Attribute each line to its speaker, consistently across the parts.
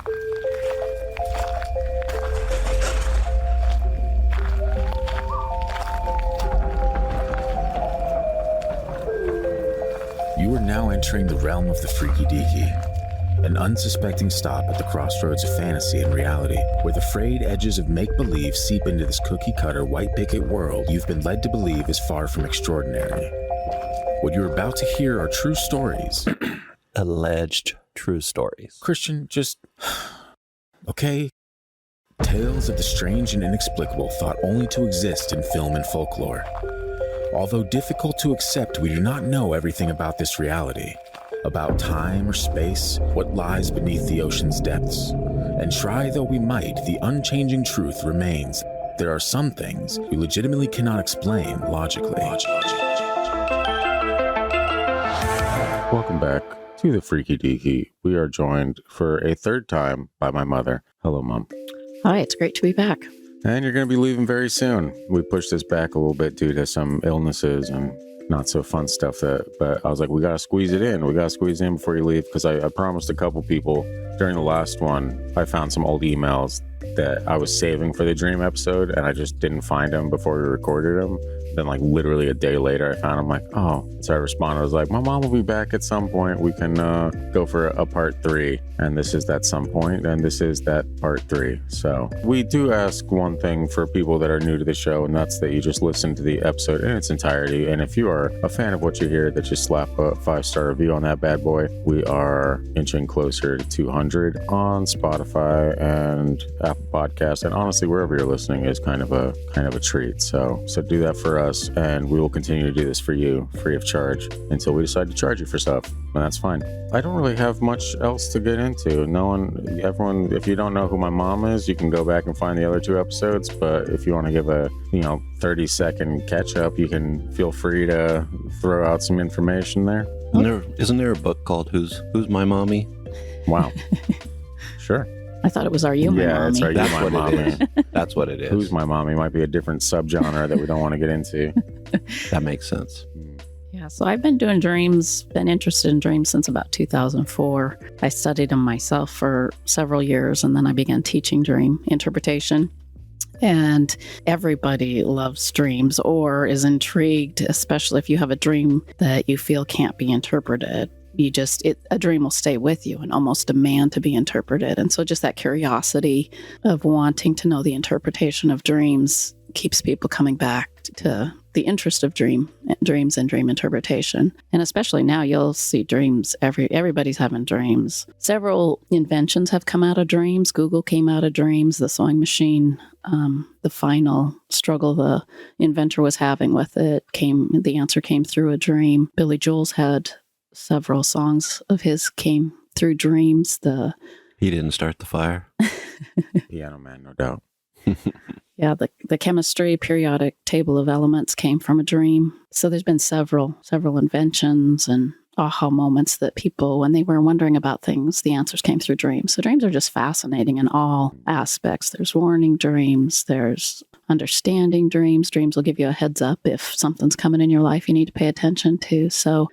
Speaker 1: You are now entering the realm of the freaky deaky, an unsuspecting stop at the crossroads of fantasy and reality, where the frayed edges of make-believe seep into this cookie-cutter white picket world you've been led to believe is far from extraordinary. What you're about to hear are true stories.
Speaker 2: Alleged true stories.
Speaker 1: Christian, just... okay? Tales of the strange and inexplicable thought only to exist in film and folklore. Although difficult to accept, we do not know everything about this reality. About time or space, what lies beneath the ocean's depths. And try though we might, the unchanging truth remains. There are some things we legitimately cannot explain logically. Welcome back to the Freaky Deaky. We are joined for a third time by my mother. Hello, Mom.
Speaker 3: Hi, it's great to be back.
Speaker 1: And you're going to be leaving very soon. We pushed this back a little bit due to some illnesses and not so fun stuff, but I was like, we got to squeeze it in. We got to squeeze it in before you leave, because I promised a couple people during the last one, I found some old emails that I was saving for the dream episode, and I just didn't find them before we recorded them. Then like literally a day later, I found them, like, oh. So I responded, I was like, my mom will be back at some point. We can go for a part 3. And this is that some point, and this is that part 3. So we do ask one thing for people that are new to the show, and that's that you just listen to the episode in its entirety. And if you are a fan of what you hear, that just slap a 5-star review on that bad boy. We are inching closer to 200 on Spotify and Apple Podcasts, and honestly, wherever you're listening is kind of a treat. So do that for us, and we will continue to do this for you free of charge until we decide to charge you for stuff, and that's fine. I don't really have much else to get into. Everyone, if you don't know who my mom is, you can go back and find the other 2 episodes, but if you want to give a 30-second catch up, you can feel free to throw out some information there.
Speaker 2: Isn't there a book called Who's My Mommy?
Speaker 1: Wow. Sure.
Speaker 3: I thought it was Are You My Mommy?
Speaker 1: Yeah, it's Are You My Mommy.
Speaker 2: That's what it is.
Speaker 1: Who's My Mommy might be a different subgenre that we don't want to get into.
Speaker 2: That makes sense.
Speaker 3: Yeah, so I've been doing dreams, been interested in dreams since about 2004. I studied them myself for several years, and then I began teaching dream interpretation. And everybody loves dreams or is intrigued, especially if you have a dream that you feel can't be interpreted. A dream will stay with you and almost demand to be interpreted. And so just that curiosity of wanting to know the interpretation of dreams keeps people coming back to the interest of dreams and dream interpretation. And especially now, you'll see dreams. Everybody's having dreams. Several inventions have come out of dreams. Google came out of dreams. The sewing machine, the final struggle the inventor was having with it, the answer came through a dream. Billy Joel's had several songs of his came through dreams.
Speaker 2: He didn't start the fire.
Speaker 1: Piano Man, no doubt.
Speaker 3: Yeah, the chemistry periodic table of elements came from a dream. So there's been several inventions and aha moments that people, when they were wondering about things, the answers came through dreams. So dreams are just fascinating in all aspects. There's warning dreams, there's understanding dreams. Dreams will give you a heads up if something's coming in your life you need to pay attention to. So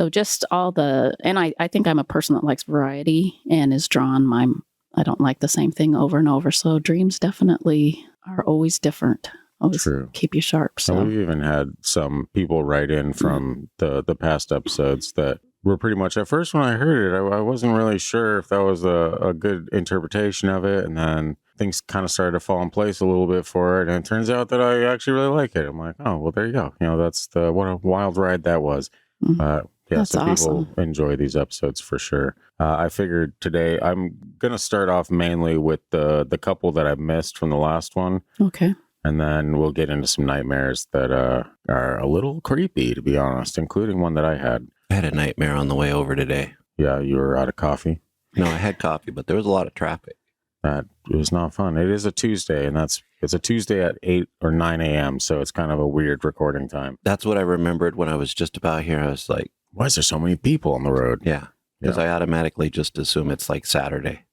Speaker 3: just and I think I'm a person that likes variety and is drawn. I don't like the same thing over and over. So dreams definitely are always different. Always
Speaker 1: True.
Speaker 3: Keep you sharp. So
Speaker 1: we've even had some people write in from the past episodes that were pretty much, at first when I heard it, I wasn't really sure if that was a good interpretation of it. And then things kind of started to fall in place a little bit for it. And it turns out that I actually really like it. I'm like, oh, well, there you go. That's what a wild ride that was.
Speaker 3: Mm-hmm. That's
Speaker 1: so
Speaker 3: awesome.
Speaker 1: People enjoy these episodes for sure. I figured today I'm going to start off mainly with the couple that I missed from the last one.
Speaker 3: Okay.
Speaker 1: And then we'll get into some nightmares that are a little creepy, to be honest, including one that I had.
Speaker 2: I had a nightmare on the way over today.
Speaker 1: Yeah, you were out of coffee?
Speaker 2: No, I had coffee, but there was a lot of traffic.
Speaker 1: It was not fun. It is a Tuesday, and it's a Tuesday at 8 or 9 a.m., so it's kind of a weird recording time.
Speaker 2: That's what I remembered when I was just about here. I was like,
Speaker 1: why is there so many people on the road?
Speaker 2: Yeah, because I automatically just assume it's like Saturday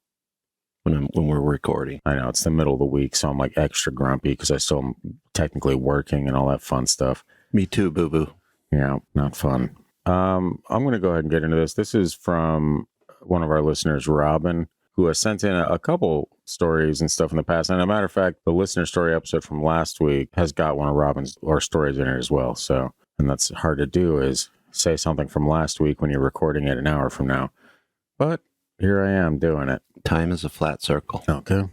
Speaker 2: when we're recording.
Speaker 1: I know, it's the middle of the week, so I'm like extra grumpy because I still am technically working and all that fun stuff.
Speaker 2: Me too, boo-boo.
Speaker 1: Yeah, not fun. I'm going to go ahead and get into this. This is from one of our listeners, Robin, who has sent in a couple stories and stuff in the past. And as a matter of fact, the listener story episode from last week has got one of Robin's or stories in it as well. So, and that's hard to do, is say something from last week when you're recording it an hour from now. But here I am doing it.
Speaker 2: Time is a flat circle.
Speaker 1: Okay.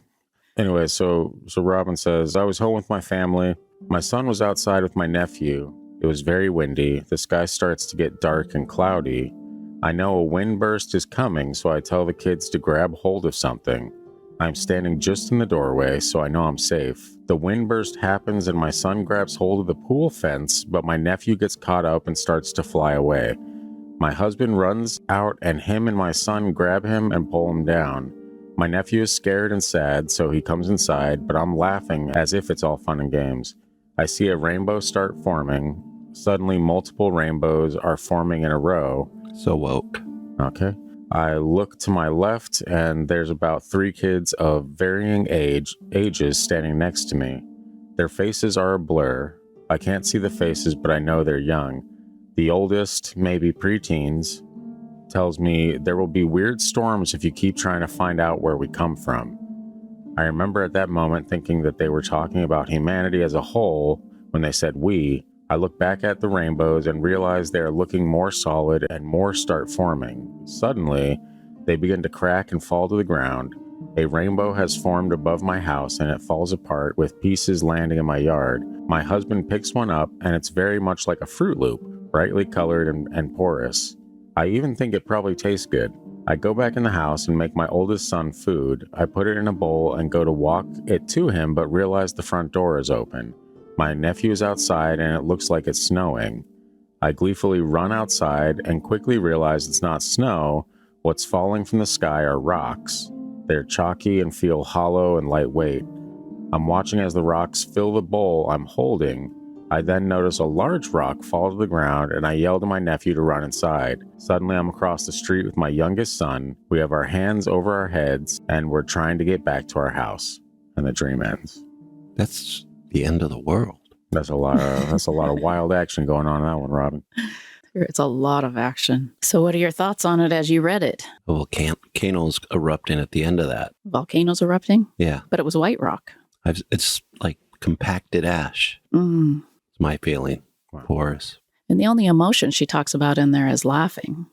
Speaker 1: Anyway, so Robin says, I was home with my family. My son was outside with my nephew. It was very windy. The sky starts to get dark and cloudy. I know a wind burst is coming, so I tell the kids to grab hold of something. I'm standing just in the doorway, so I know I'm safe. The wind burst happens and my son grabs hold of the pool fence, but my nephew gets caught up and starts to fly away. My husband runs out and him and my son grab him and pull him down. My nephew is scared and sad, so he comes inside, but I'm laughing as if it's all fun and games. I see a rainbow start forming. Suddenly, multiple rainbows are forming in a row.
Speaker 2: So woke.
Speaker 1: Okay. I look to my left, and there's about 3 kids of varying ages standing next to me. Their faces are a blur. I can't see the faces, but I know they're young. The oldest, maybe preteens, tells me there will be weird storms if you keep trying to find out where we come from. I remember at that moment thinking that they were talking about humanity as a whole when they said we. I look back at the rainbows and realize they are looking more solid and more start forming. Suddenly, they begin to crack and fall to the ground. A rainbow has formed above my house and it falls apart with pieces landing in my yard. My husband picks one up and it's very much like a Fruit Loop, brightly colored and porous. I even think it probably tastes good. I go back in the house and make my oldest son food. I put it in a bowl and go to walk it to him, but realize the front door is open. My nephew is outside and it looks like it's snowing. I gleefully run outside and quickly realize it's not snow. What's falling from the sky are rocks. They're chalky and feel hollow and lightweight. I'm watching as the rocks fill the bowl I'm holding. I then notice a large rock fall to the ground and I yell to my nephew to run inside. Suddenly I'm across the street with my youngest son. We have our hands over our heads and we're trying to get back to our house. And the dream ends.
Speaker 2: That's the end of the world.
Speaker 1: That's a lot of wild action going on in that one, Robin.
Speaker 3: It's a lot of action. So what are your thoughts on it as you read it?
Speaker 2: A volcano's erupting at the end of that.
Speaker 3: Volcanoes erupting?
Speaker 2: Yeah.
Speaker 3: But it was white rock.
Speaker 2: It's like compacted ash.
Speaker 3: Mm.
Speaker 2: It's my feeling.
Speaker 1: Wow.
Speaker 2: Porous.
Speaker 3: And the only emotion she talks about in there is laughing.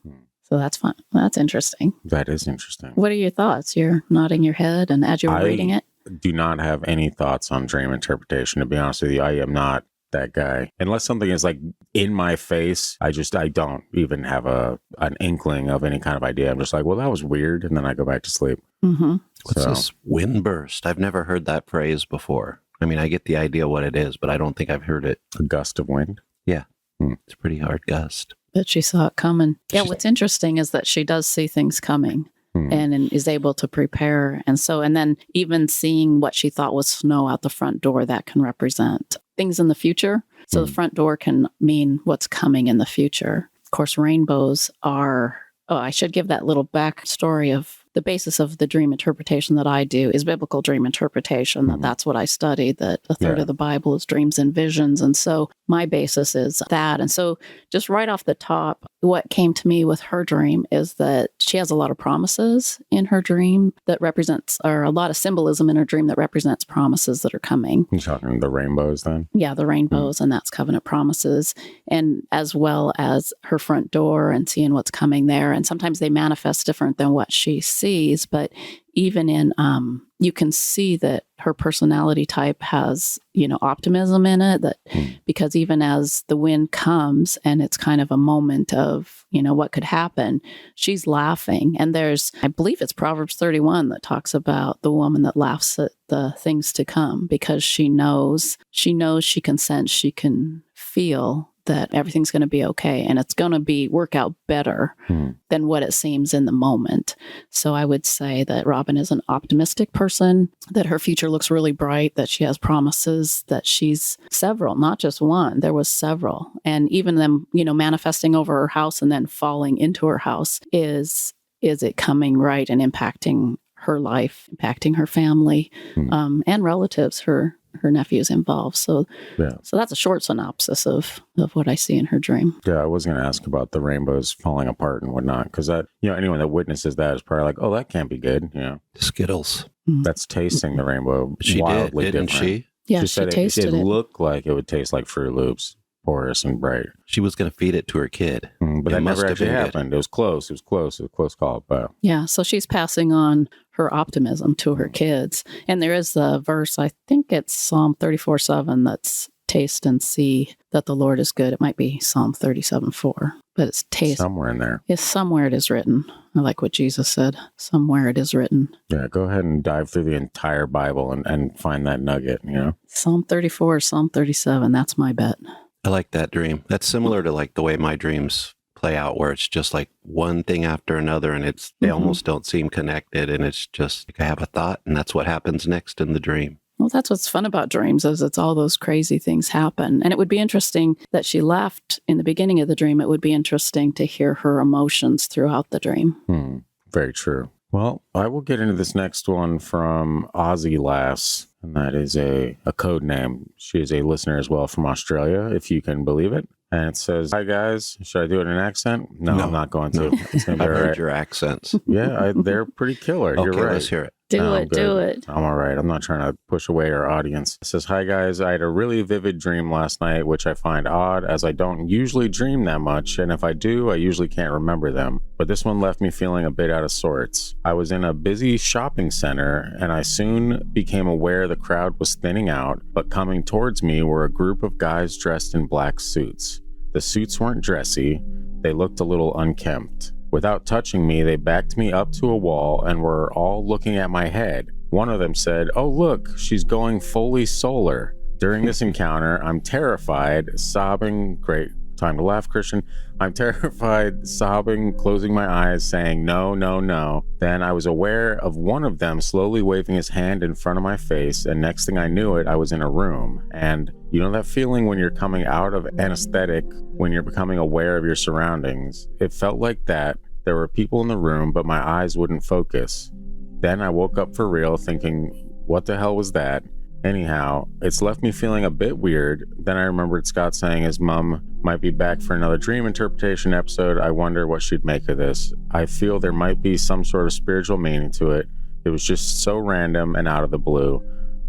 Speaker 3: So that's fun. That's interesting.
Speaker 1: That is interesting.
Speaker 3: What are your thoughts? You're nodding your head and as you're reading it?
Speaker 1: Do not have any thoughts on dream interpretation, to be honest with you. I am not that guy. Unless something is like in my face, I don't even have an inkling of any kind of idea. I'm just like, well, that was weird. And then I go back to sleep.
Speaker 3: Mm-hmm.
Speaker 2: What's this wind burst? I've never heard that phrase before. I mean, I get the idea what it is, but I don't think I've heard it.
Speaker 1: A gust of wind?
Speaker 2: Yeah. It's a pretty hard gust.
Speaker 3: But she saw it coming. Yeah, what's interesting is that she does see things coming. And is able to prepare. And then even seeing what she thought was snow out the front door, that can represent things in the future. So the front door can mean what's coming in the future. Of course, rainbows are, I should give that little backstory of the basis of the dream interpretation that I do is biblical dream interpretation. That's what I studied, that a third of the Bible is dreams and visions. And so my basis is that. And so just right off the top, what came to me with her dream is that she has a lot of promises in her dream that represents, or a lot of symbolism in her dream that represents promises that are coming.
Speaker 1: You're talking the rainbows then?
Speaker 3: Yeah, the rainbows, and that's covenant promises, and as well as her front door and seeing what's coming there. And sometimes they manifest different than what she sees, but even in, you can see that her personality type has, optimism in it, that because even as the wind comes and it's kind of a moment of, what could happen, she's laughing. And I believe it's Proverbs 31 that talks about the woman that laughs at the things to come, because she knows, she can sense, she can feel that everything's going to be okay and it's going to work out better than what it seems in the moment. So I would say that Robin is an optimistic person, that her future looks really bright, that she has promises, that she's several, not just one. There was several. And even them, manifesting over her house and then falling into her house, is it coming right and impacting her life, impacting her family and relatives, her her nephew's involved. So
Speaker 1: Yeah.
Speaker 3: so that's a short synopsis of what I see in her dream.
Speaker 1: Yeah, I was going to ask about the rainbows falling apart and whatnot, because that, anyone that witnesses that is probably like, oh, that can't be good.
Speaker 2: Skittles.
Speaker 1: That's tasting the rainbow
Speaker 2: She
Speaker 1: wildly
Speaker 2: did, didn't
Speaker 1: different.
Speaker 2: she?
Speaker 3: Yeah,
Speaker 1: She
Speaker 3: she
Speaker 1: said it
Speaker 3: tasted it.
Speaker 1: looked like it would taste like Fruit Loops, porous and bright.
Speaker 2: She was going to feed it to her kid.
Speaker 1: But
Speaker 2: It
Speaker 1: that
Speaker 2: must
Speaker 1: never
Speaker 2: have
Speaker 1: actually
Speaker 2: been good.
Speaker 1: happened. It was close. It was close. It was a close call. But
Speaker 3: Yeah, so she's passing on her optimism to her kids. And there is a verse, I think it's Psalm 34:7, that's taste and see that the Lord is good. It might be Psalm 37:4, but it's taste.
Speaker 1: somewhere in there.
Speaker 3: Yes, somewhere it is written. I like what Jesus said. Somewhere it is written.
Speaker 1: Yeah, go ahead and dive through the entire Bible and find that nugget,
Speaker 3: Psalm 34, Psalm 37. That's my bet.
Speaker 2: I like that dream. That's similar to like the way my dreams play out, where it's just like one thing after another, and they almost don't seem connected, and it's just like I have a thought, and that's what happens next in the dream.
Speaker 3: Well, that's what's fun about dreams is it's all those crazy things happen. And it would be interesting that she laughed in the beginning of the dream. It would be interesting to hear her emotions throughout the dream.
Speaker 1: Very true. Well, I will get into this next one from Ozilass, and that is a code name. She is a listener as well from Australia, if you can believe it. And it says, "Hi guys, should I do it in an accent?" No, I'm not going to. It's gonna be
Speaker 2: I've
Speaker 1: all
Speaker 2: heard
Speaker 1: right.
Speaker 2: your accents.
Speaker 1: Yeah, they're pretty killer. You're
Speaker 2: Okay,
Speaker 1: right.
Speaker 2: let's hear it.
Speaker 3: Do
Speaker 1: I'm
Speaker 3: it, do
Speaker 1: good.
Speaker 3: it.
Speaker 1: I'm all right. I'm not trying to push away our audience. It says, "Hi guys, I had a really vivid dream last night, which I find odd as I don't usually dream that much. And if I do, I usually can't remember them. But this one left me feeling a bit out of sorts. I was in a busy shopping center and I soon became aware the crowd was thinning out, but coming towards me were a group of guys dressed in black suits. The suits weren't dressy. They looked a little unkempt. Without touching me, they backed me up to a wall and were all looking at my head. One of them said, 'Oh, look, she's going fully solar.' During this encounter, I'm terrified, sobbing. Great time to laugh, Christian. I'm terrified, sobbing, closing my eyes, saying, 'No, no, no.' Then I was aware of one of them slowly waving his hand in front of my face, and next thing I knew it, I was in a room. And you know that feeling when you're coming out of anesthetic, when you're becoming aware of your surroundings? It felt like that. There were people in the room, but my eyes wouldn't focus. Then I woke up for real, thinking, what the hell was that? Anyhow, it's left me feeling a bit weird. Then I remembered Scott saying his mom might be back for another dream interpretation episode. I wonder what she'd make of this. I feel there might be some sort of spiritual meaning to it. It was just so random and out of the blue.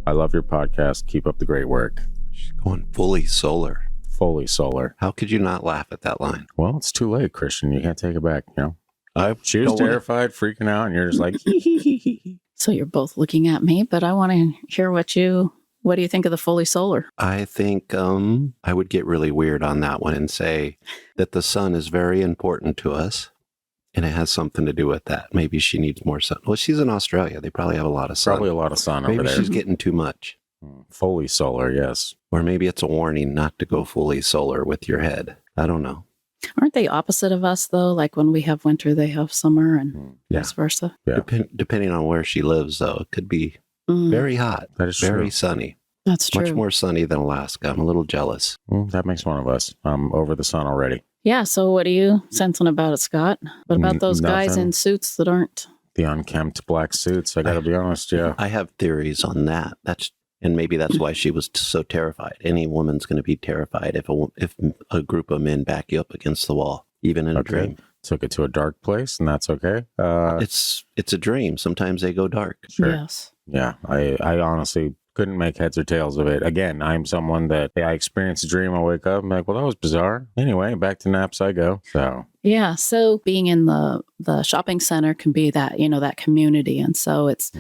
Speaker 1: I love your podcast. Keep up the great work."
Speaker 2: She's going fully solar.
Speaker 1: Fully solar.
Speaker 2: How could you not laugh at that line?
Speaker 1: Well, it's too late, Christian. You can't take it back, She was
Speaker 2: don't wanna-
Speaker 1: terrified, freaking out, and you're just like,
Speaker 3: So you're both looking at me, but I want to hear what do you think of the fully solar?
Speaker 2: I think I would get really weird on that one and say that the sun is very important to us, and it has something to do with that. Maybe she needs more sun. Well, she's in Australia. They probably have a lot of sun.
Speaker 1: probably a lot of sun over
Speaker 2: Maybe
Speaker 1: there.
Speaker 2: she's getting too much.
Speaker 1: Fully solar, yes.
Speaker 2: Or maybe it's a warning not to go fully solar with your head. I don't know.
Speaker 3: Aren't they opposite of us, though? Like when we have winter, they have summer and
Speaker 1: Yeah.
Speaker 3: vice versa.
Speaker 1: Yeah.
Speaker 2: Depending on where she lives, though, it could be
Speaker 3: Mm,
Speaker 2: very hot,
Speaker 1: That is
Speaker 2: very
Speaker 1: true.
Speaker 2: sunny.
Speaker 3: that's true.
Speaker 2: Much more sunny than Alaska. I'm a little jealous.
Speaker 1: That makes one of us. I'm over the sun already.
Speaker 3: Yeah, so what are you sensing about it, Scott? What about those guys
Speaker 1: Nothing.
Speaker 3: in suits that aren't?
Speaker 1: The unkempt black suits, I gotta be honest, yeah.
Speaker 2: I have theories on that. And maybe that's why she was so terrified. Any woman's going to be terrified if a group of men back you up against the wall, even in a
Speaker 1: Okay.
Speaker 2: dream.
Speaker 1: Took it to a dark place, and that's okay.
Speaker 2: It's a dream. Sometimes they go dark.
Speaker 1: Sure.
Speaker 3: Yes.
Speaker 1: Yeah, I honestly couldn't make heads or tails of it. Again, I'm someone that I experience a dream, I wake up, I'm like, well, that was bizarre. Anyway, back to naps I go. So
Speaker 3: Yeah. So being in the shopping center can be that, that community. And so it's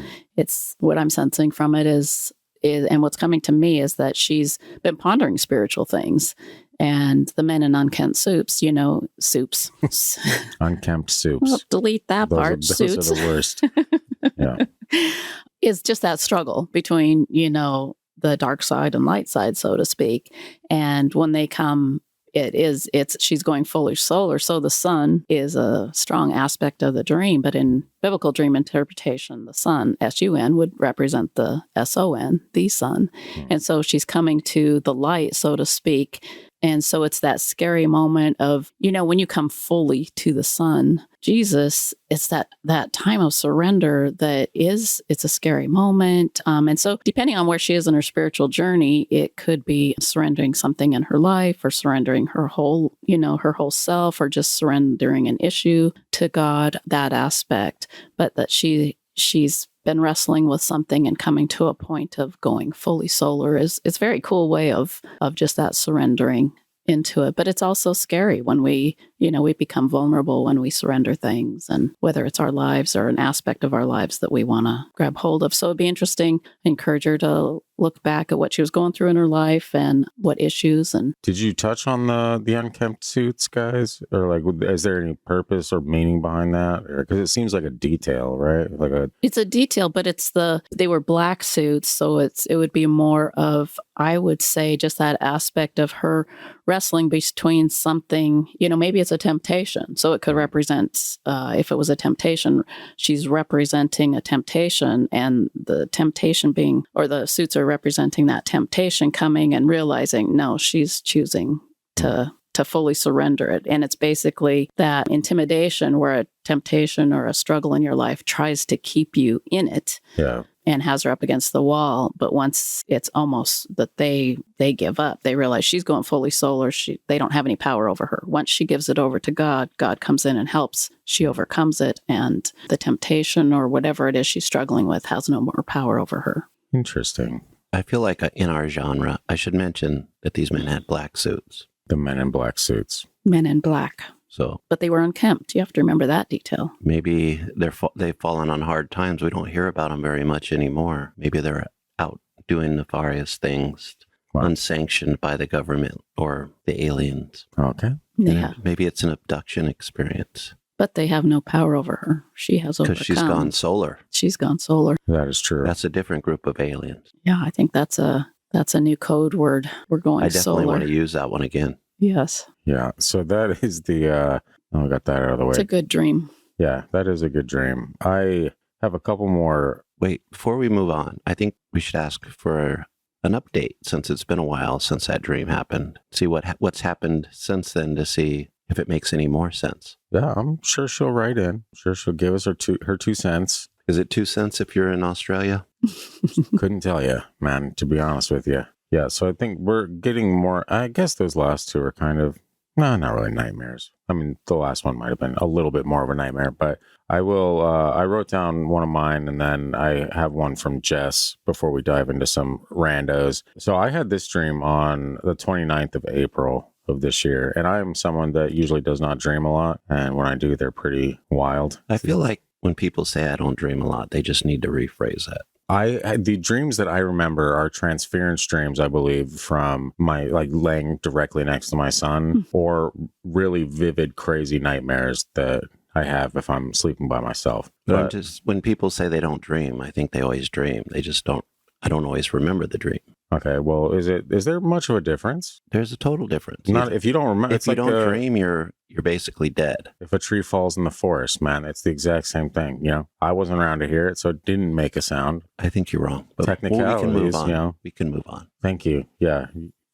Speaker 3: what I'm sensing from it is and what's coming to me is that she's been pondering spiritual things. And the men in unkempt soups, soups.
Speaker 1: unkempt soups.
Speaker 3: Well, delete that part.
Speaker 1: Those
Speaker 3: Suits
Speaker 1: are the worst. Yeah.
Speaker 3: is just that struggle between, the dark side and light side, so to speak. And when they come, she's going fully solar. So the sun is a strong aspect of the dream, but in biblical dream interpretation, the sun, S-U-N, would represent the S-O-N, the sun. And so she's coming to the light, so to speak. And so it's that scary moment of, when you come fully to the sun, Jesus, it's that time of surrender it's a scary moment. And so depending on where she is in her spiritual journey, it could be surrendering something in her life or surrendering her whole self, or just surrendering an issue to God, that aspect. But that she's been wrestling with something and coming to a point of going fully solar it's a very cool way of just that surrendering into it. But it's also scary when we become vulnerable when we surrender things, and whether it's our lives or an aspect of our lives that we want to grab hold of. So it'd be interesting. I encourage her to look back at what she was going through in her life and what issues. And
Speaker 1: did you touch on the unkempt suits, guys? Or like, is there any purpose or meaning behind that? Because it seems like a detail, right? It's
Speaker 3: a detail, but they were black suits. So it would be more of, I would say, just that aspect of her wrestling between something, maybe it's a temptation. So it could represent, if it was a temptation, she's representing a temptation, and the temptation being, or the suits are representing that temptation coming, and realizing, no, she's choosing to fully surrender it. And it's basically that intimidation where a temptation or a struggle in your life tries to keep you in it.
Speaker 1: Yeah.
Speaker 3: And has her up against the wall. But once it's almost that they give up, they realize she's going fully solar. They don't have any power over her. Once she gives it over to God, God comes in and helps. She overcomes it. And the temptation or whatever it is she's struggling with has no more power over her.
Speaker 1: Interesting.
Speaker 2: I feel like in our genre, I should mention that these men had black suits.
Speaker 1: The men in black suits.
Speaker 3: Men in black.
Speaker 2: So,
Speaker 3: but they were unkempt. You have to remember that detail.
Speaker 2: Maybe they've fallen on hard times. We don't hear about them very much anymore. Maybe they're out doing nefarious things, unsanctioned by the government or the aliens.
Speaker 1: Okay.
Speaker 3: Yeah.
Speaker 2: Maybe it's an abduction experience.
Speaker 3: But they have no power over her. She has overcome.
Speaker 2: Because she's gone solar.
Speaker 3: She's gone solar.
Speaker 1: That is true.
Speaker 2: That's a different group of aliens.
Speaker 3: Yeah, I think that's a new code word. We're going solar.
Speaker 2: I definitely want to use that one again.
Speaker 3: Yes.
Speaker 1: Yeah. So that is I got that out of the way.
Speaker 3: It's a good dream.
Speaker 1: Yeah, that is a good dream. I have a couple more.
Speaker 2: Wait, before we move on, I think we should ask for an update, since it's been a while since that dream happened. See what's happened since then, to see if it makes any more sense.
Speaker 1: Yeah, I'm sure she'll write in. I'm sure she'll give us her 2 cents.
Speaker 2: Is it 2 cents if you're in Australia?
Speaker 1: Couldn't tell you, man, to be honest with you. Yeah, so I think we're getting more. I guess those last 2 are kind of, not really nightmares. I mean, the last one might have been a little bit more of a nightmare, but I wrote down one of mine, and then I have one from Jess before we dive into some randos. So I had this dream on the 29th of April of this year, and I am someone that usually does not dream a lot, and when I do, they're pretty wild.
Speaker 2: I feel like when people say I don't dream a lot, they just need to rephrase that.
Speaker 1: The dreams that I remember are transference dreams, I believe, from my laying directly next to my son, or really vivid, crazy nightmares that I have if I'm sleeping by myself.
Speaker 2: But when people say they don't dream, I think they always dream. They just don't. I don't always remember the dream.
Speaker 1: Okay, well, is there much of a difference?
Speaker 2: There's a total difference.
Speaker 1: Not if you don't remember.
Speaker 2: If you don't dream, you're basically dead.
Speaker 1: If a tree falls in the forest, man, it's the exact same thing. I wasn't around to hear it, so it didn't make a sound.
Speaker 2: I think you're wrong. But
Speaker 1: technicalities,
Speaker 2: we can move on. We can move on.
Speaker 1: Thank you. Yeah,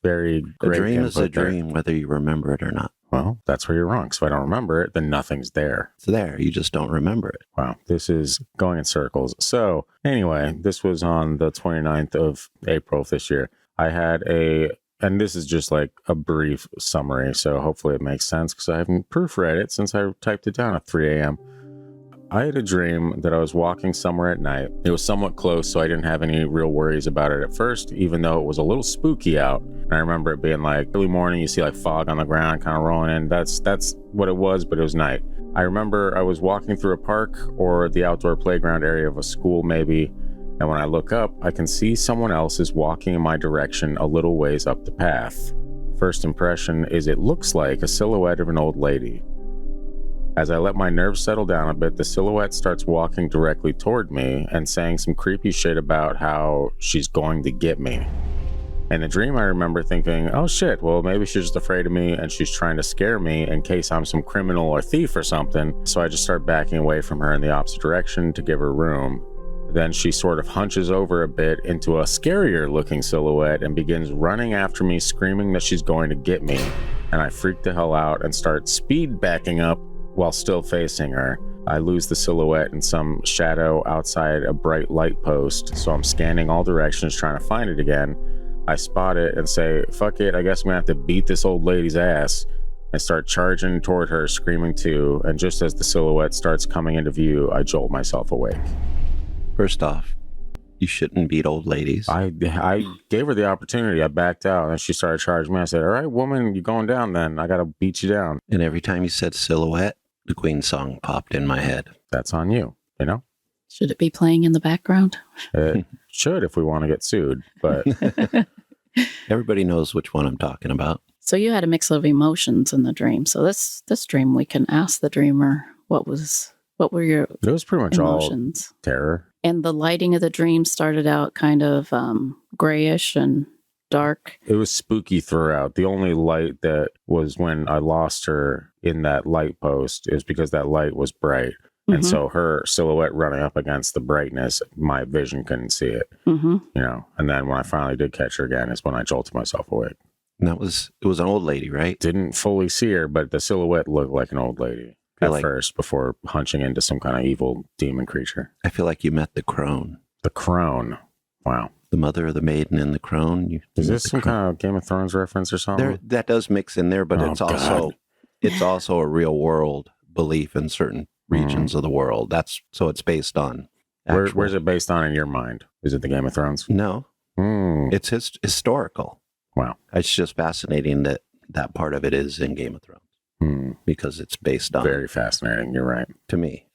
Speaker 1: very great.
Speaker 2: A dream is a dream, whether you remember it or not.
Speaker 1: Well, that's where you're wrong. So if I don't remember it, then nothing's there.
Speaker 2: It's there. You just don't remember it.
Speaker 1: Wow. This is going in circles. So anyway, this was on the 29th of April of this year. I had and this is just like a brief summary, so hopefully it makes sense because I haven't proofread it since I typed it down at 3 a.m. I had a dream that I was walking somewhere at night. It was somewhat close, so I didn't have any real worries about it at first, even though it was a little spooky out. And I remember it being like early morning, you see like fog on the ground kind of rolling in. That's what it was, but it was night. I remember I was walking through a park or the outdoor playground area of a school maybe, and when I look up, I can see someone else is walking in my direction a little ways up the path. First impression is it looks like a silhouette of an old lady. As I let my nerves settle down a bit, the silhouette starts walking directly toward me and saying some creepy shit about how she's going to get me. In the dream, I remember thinking, oh shit, well, maybe she's just afraid of me and she's trying to scare me in case I'm some criminal or thief or something. So I just start backing away from her in the opposite direction to give her room. Then she sort of hunches over a bit into a scarier looking silhouette and begins running after me, screaming that she's going to get me. And I freak the hell out and start speed backing up while still facing her. I lose the silhouette in some shadow outside a bright light post, so I'm scanning all directions trying to find it again. I spot it and say, fuck it, I guess I'm gonna have to beat this old lady's ass, and start charging toward her, screaming too, and just as the silhouette starts coming into view, I jolt myself awake.
Speaker 2: First off, you shouldn't beat old ladies.
Speaker 1: I gave her the opportunity. I backed out and she started charging me. I said, all right, woman, you're going down then. I gotta beat you down.
Speaker 2: And every time you said silhouette, the Queen song popped in my head.
Speaker 1: That's on you, you know?
Speaker 3: Should it be playing in the background?
Speaker 1: It should if we want to get sued, but
Speaker 2: Everybody knows which one I'm talking about.
Speaker 3: So you had a mix of emotions in the dream. So this dream, we can ask the dreamer what were your
Speaker 1: it was pretty much
Speaker 3: emotions.
Speaker 1: all terror.
Speaker 3: And the lighting of the dream started out kind of grayish and dark.
Speaker 1: It was spooky throughout. The only light that was when I lost her in that light post is because that light was bright. And so her silhouette running up against the brightness, my vision couldn't see it, you know. And then when I finally did catch her again is when I jolted myself awake.
Speaker 2: And it was an old lady, right?
Speaker 1: Didn't fully see her, but the silhouette looked like an old lady at first before hunching into some kind of evil demon creature.
Speaker 2: I feel like you met the crone.
Speaker 1: The crone. Wow.
Speaker 2: The mother of the maiden and the crone.
Speaker 1: Is this some kind of Game of Thrones reference or something?
Speaker 2: That does mix in there, but it's also a real world belief in certain regions of the world. So it's based on
Speaker 1: where's it based on in your mind? Is it the Game of Thrones?
Speaker 2: No. It's historical.
Speaker 1: Wow.
Speaker 2: It's just fascinating that part of it is in Game of Thrones because it's based on
Speaker 1: very fascinating. You're right.
Speaker 2: To me.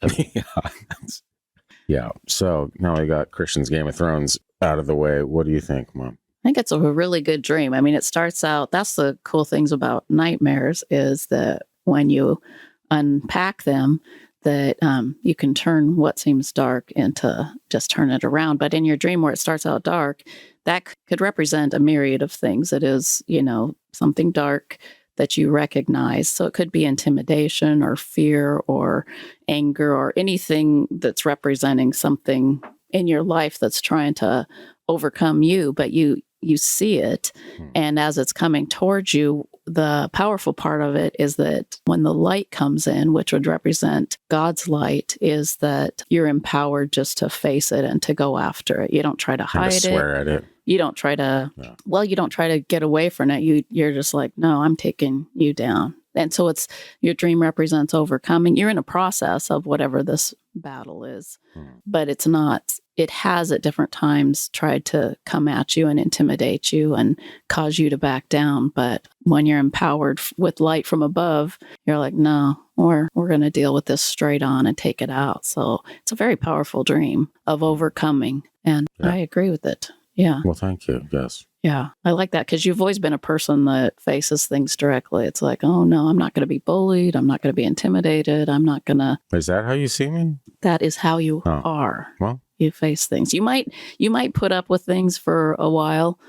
Speaker 1: Yeah. So now we got Christian's Game of Thrones out of the way. What do you think, Mom?
Speaker 3: I think it's a really good dream. I mean, it starts out, that's the cool things about nightmares is that when you unpack them, that you can turn what seems dark into just turn it around. But in your dream where it starts out dark, that could represent a myriad of things. It is, you know, something dark that you recognize. So it could be intimidation or fear or anger or anything that's representing something in your life that's trying to overcome you, but you see it. And as it's coming towards you, the powerful part of it is that when the light comes in, which would represent God's light, is that you're empowered just to face it and to go after it. You don't try to hide it.
Speaker 1: Swear at it.
Speaker 3: You don't try to, you don't try to get away from it. You're just like, no, I'm taking you down. And so your dream represents overcoming. You're in a process of whatever this battle is, but it has at different times tried to come at you and intimidate you and cause you to back down. But when you're empowered with light from above, you're like, no, we're going to deal with this straight on and take it out. So it's a very powerful dream of overcoming. And I agree with it. Yeah.
Speaker 1: Well, thank you. Yes.
Speaker 3: Yeah. I like that because you've always been a person that faces things directly. It's like, oh, no, I'm not going to be bullied. I'm not going to be intimidated. I'm not going to.
Speaker 1: Is that how you see me?
Speaker 3: That is how you are.
Speaker 1: Well,
Speaker 3: you face things. You might put up with things for a while,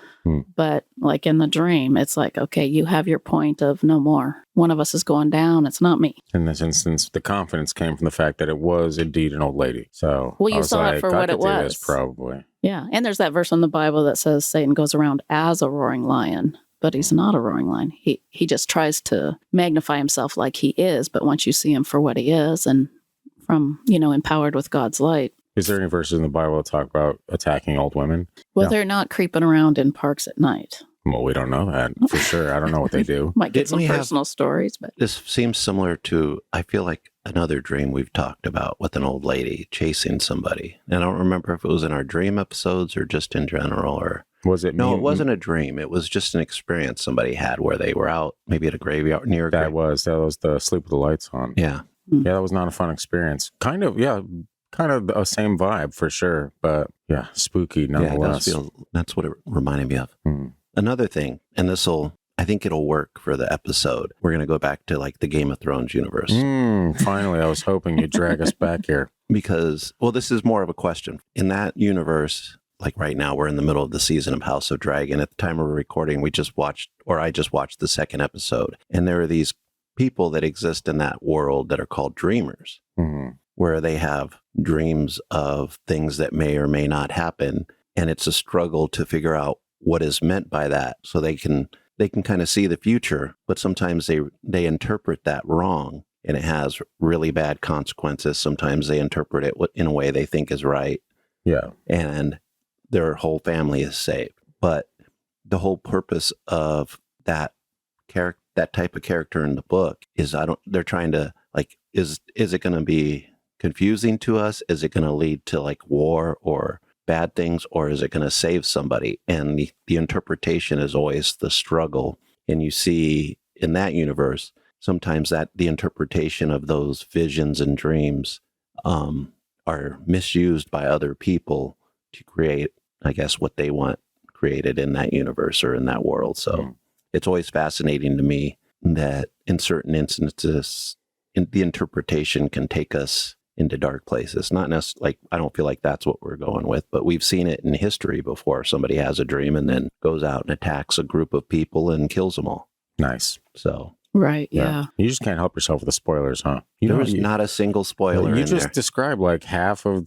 Speaker 3: but like in the dream, it's like, okay, you have your point of no more. One of us is going down. It's not me.
Speaker 1: In this instance, the confidence came from the fact that it was indeed an old lady. So
Speaker 3: you saw it for what it was.
Speaker 1: Probably.
Speaker 3: Yeah. And there's that verse in the Bible that says Satan goes around as a roaring lion, but he's not a roaring lion. He just tries to magnify himself like he is. But once you see him for what he is and from, empowered with God's light.
Speaker 1: Is there any verses in the Bible that talk about attacking old women?
Speaker 3: Well, they're not creeping around in parks at night.
Speaker 1: Well, we don't know that for sure. I don't know what they do.
Speaker 3: Might get some personal stories, but
Speaker 2: this seems similar to, I feel like, another dream we've talked about with an old lady chasing somebody. And I don't remember if it was in our dream episodes or just in general, or
Speaker 1: was it?
Speaker 2: No, it wasn't a dream. It was just an experience somebody had where they were out maybe at a graveyard near.
Speaker 1: That was the sleep with the lights on.
Speaker 2: Yeah,
Speaker 1: yeah, that was not a fun experience. Kind of the same vibe for sure, but yeah, spooky nonetheless.
Speaker 2: Yeah, that's what it reminded me of. Another thing, and I think it'll work for the episode. We're going to go back to like the Game of Thrones universe.
Speaker 1: Finally, I was hoping you'd drag us back here.
Speaker 2: Because, this is more of a question. In that universe, like right now, we're in the middle of the season of House of Dragon. At the time of recording, I just watched the second episode. And there are these people that exist in that world that are called dreamers, where they have dreams of things that may or may not happen. And it's a struggle to figure out what is meant by that. So they can kind of see the future, but sometimes they interpret that wrong, and it has really bad consequences. Sometimes they interpret it in a way they think is right.
Speaker 1: Yeah.
Speaker 2: And their whole family is saved. But the whole purpose of that type of character in the book is they're trying to, like, is it going to be confusing to us? Is it going to lead to like war or bad things, or is it going to save somebody? And the interpretation is always the struggle. And you see in that universe, sometimes that the interpretation of those visions and dreams are misused by other people to create, I guess, what they want created in that universe or in that world. So it's always fascinating to me that in certain instances, the interpretation can take us into dark places. Not necessarily, like, I don't feel like that's what we're going with, but we've seen it in history before. Somebody has a dream and then goes out and attacks a group of people and kills them all.
Speaker 1: Nice.
Speaker 3: So. Right. Yeah.
Speaker 1: You just can't help yourself with the spoilers, huh?
Speaker 2: There was not a single spoiler
Speaker 1: You
Speaker 2: in
Speaker 1: just
Speaker 2: there.
Speaker 1: described like half of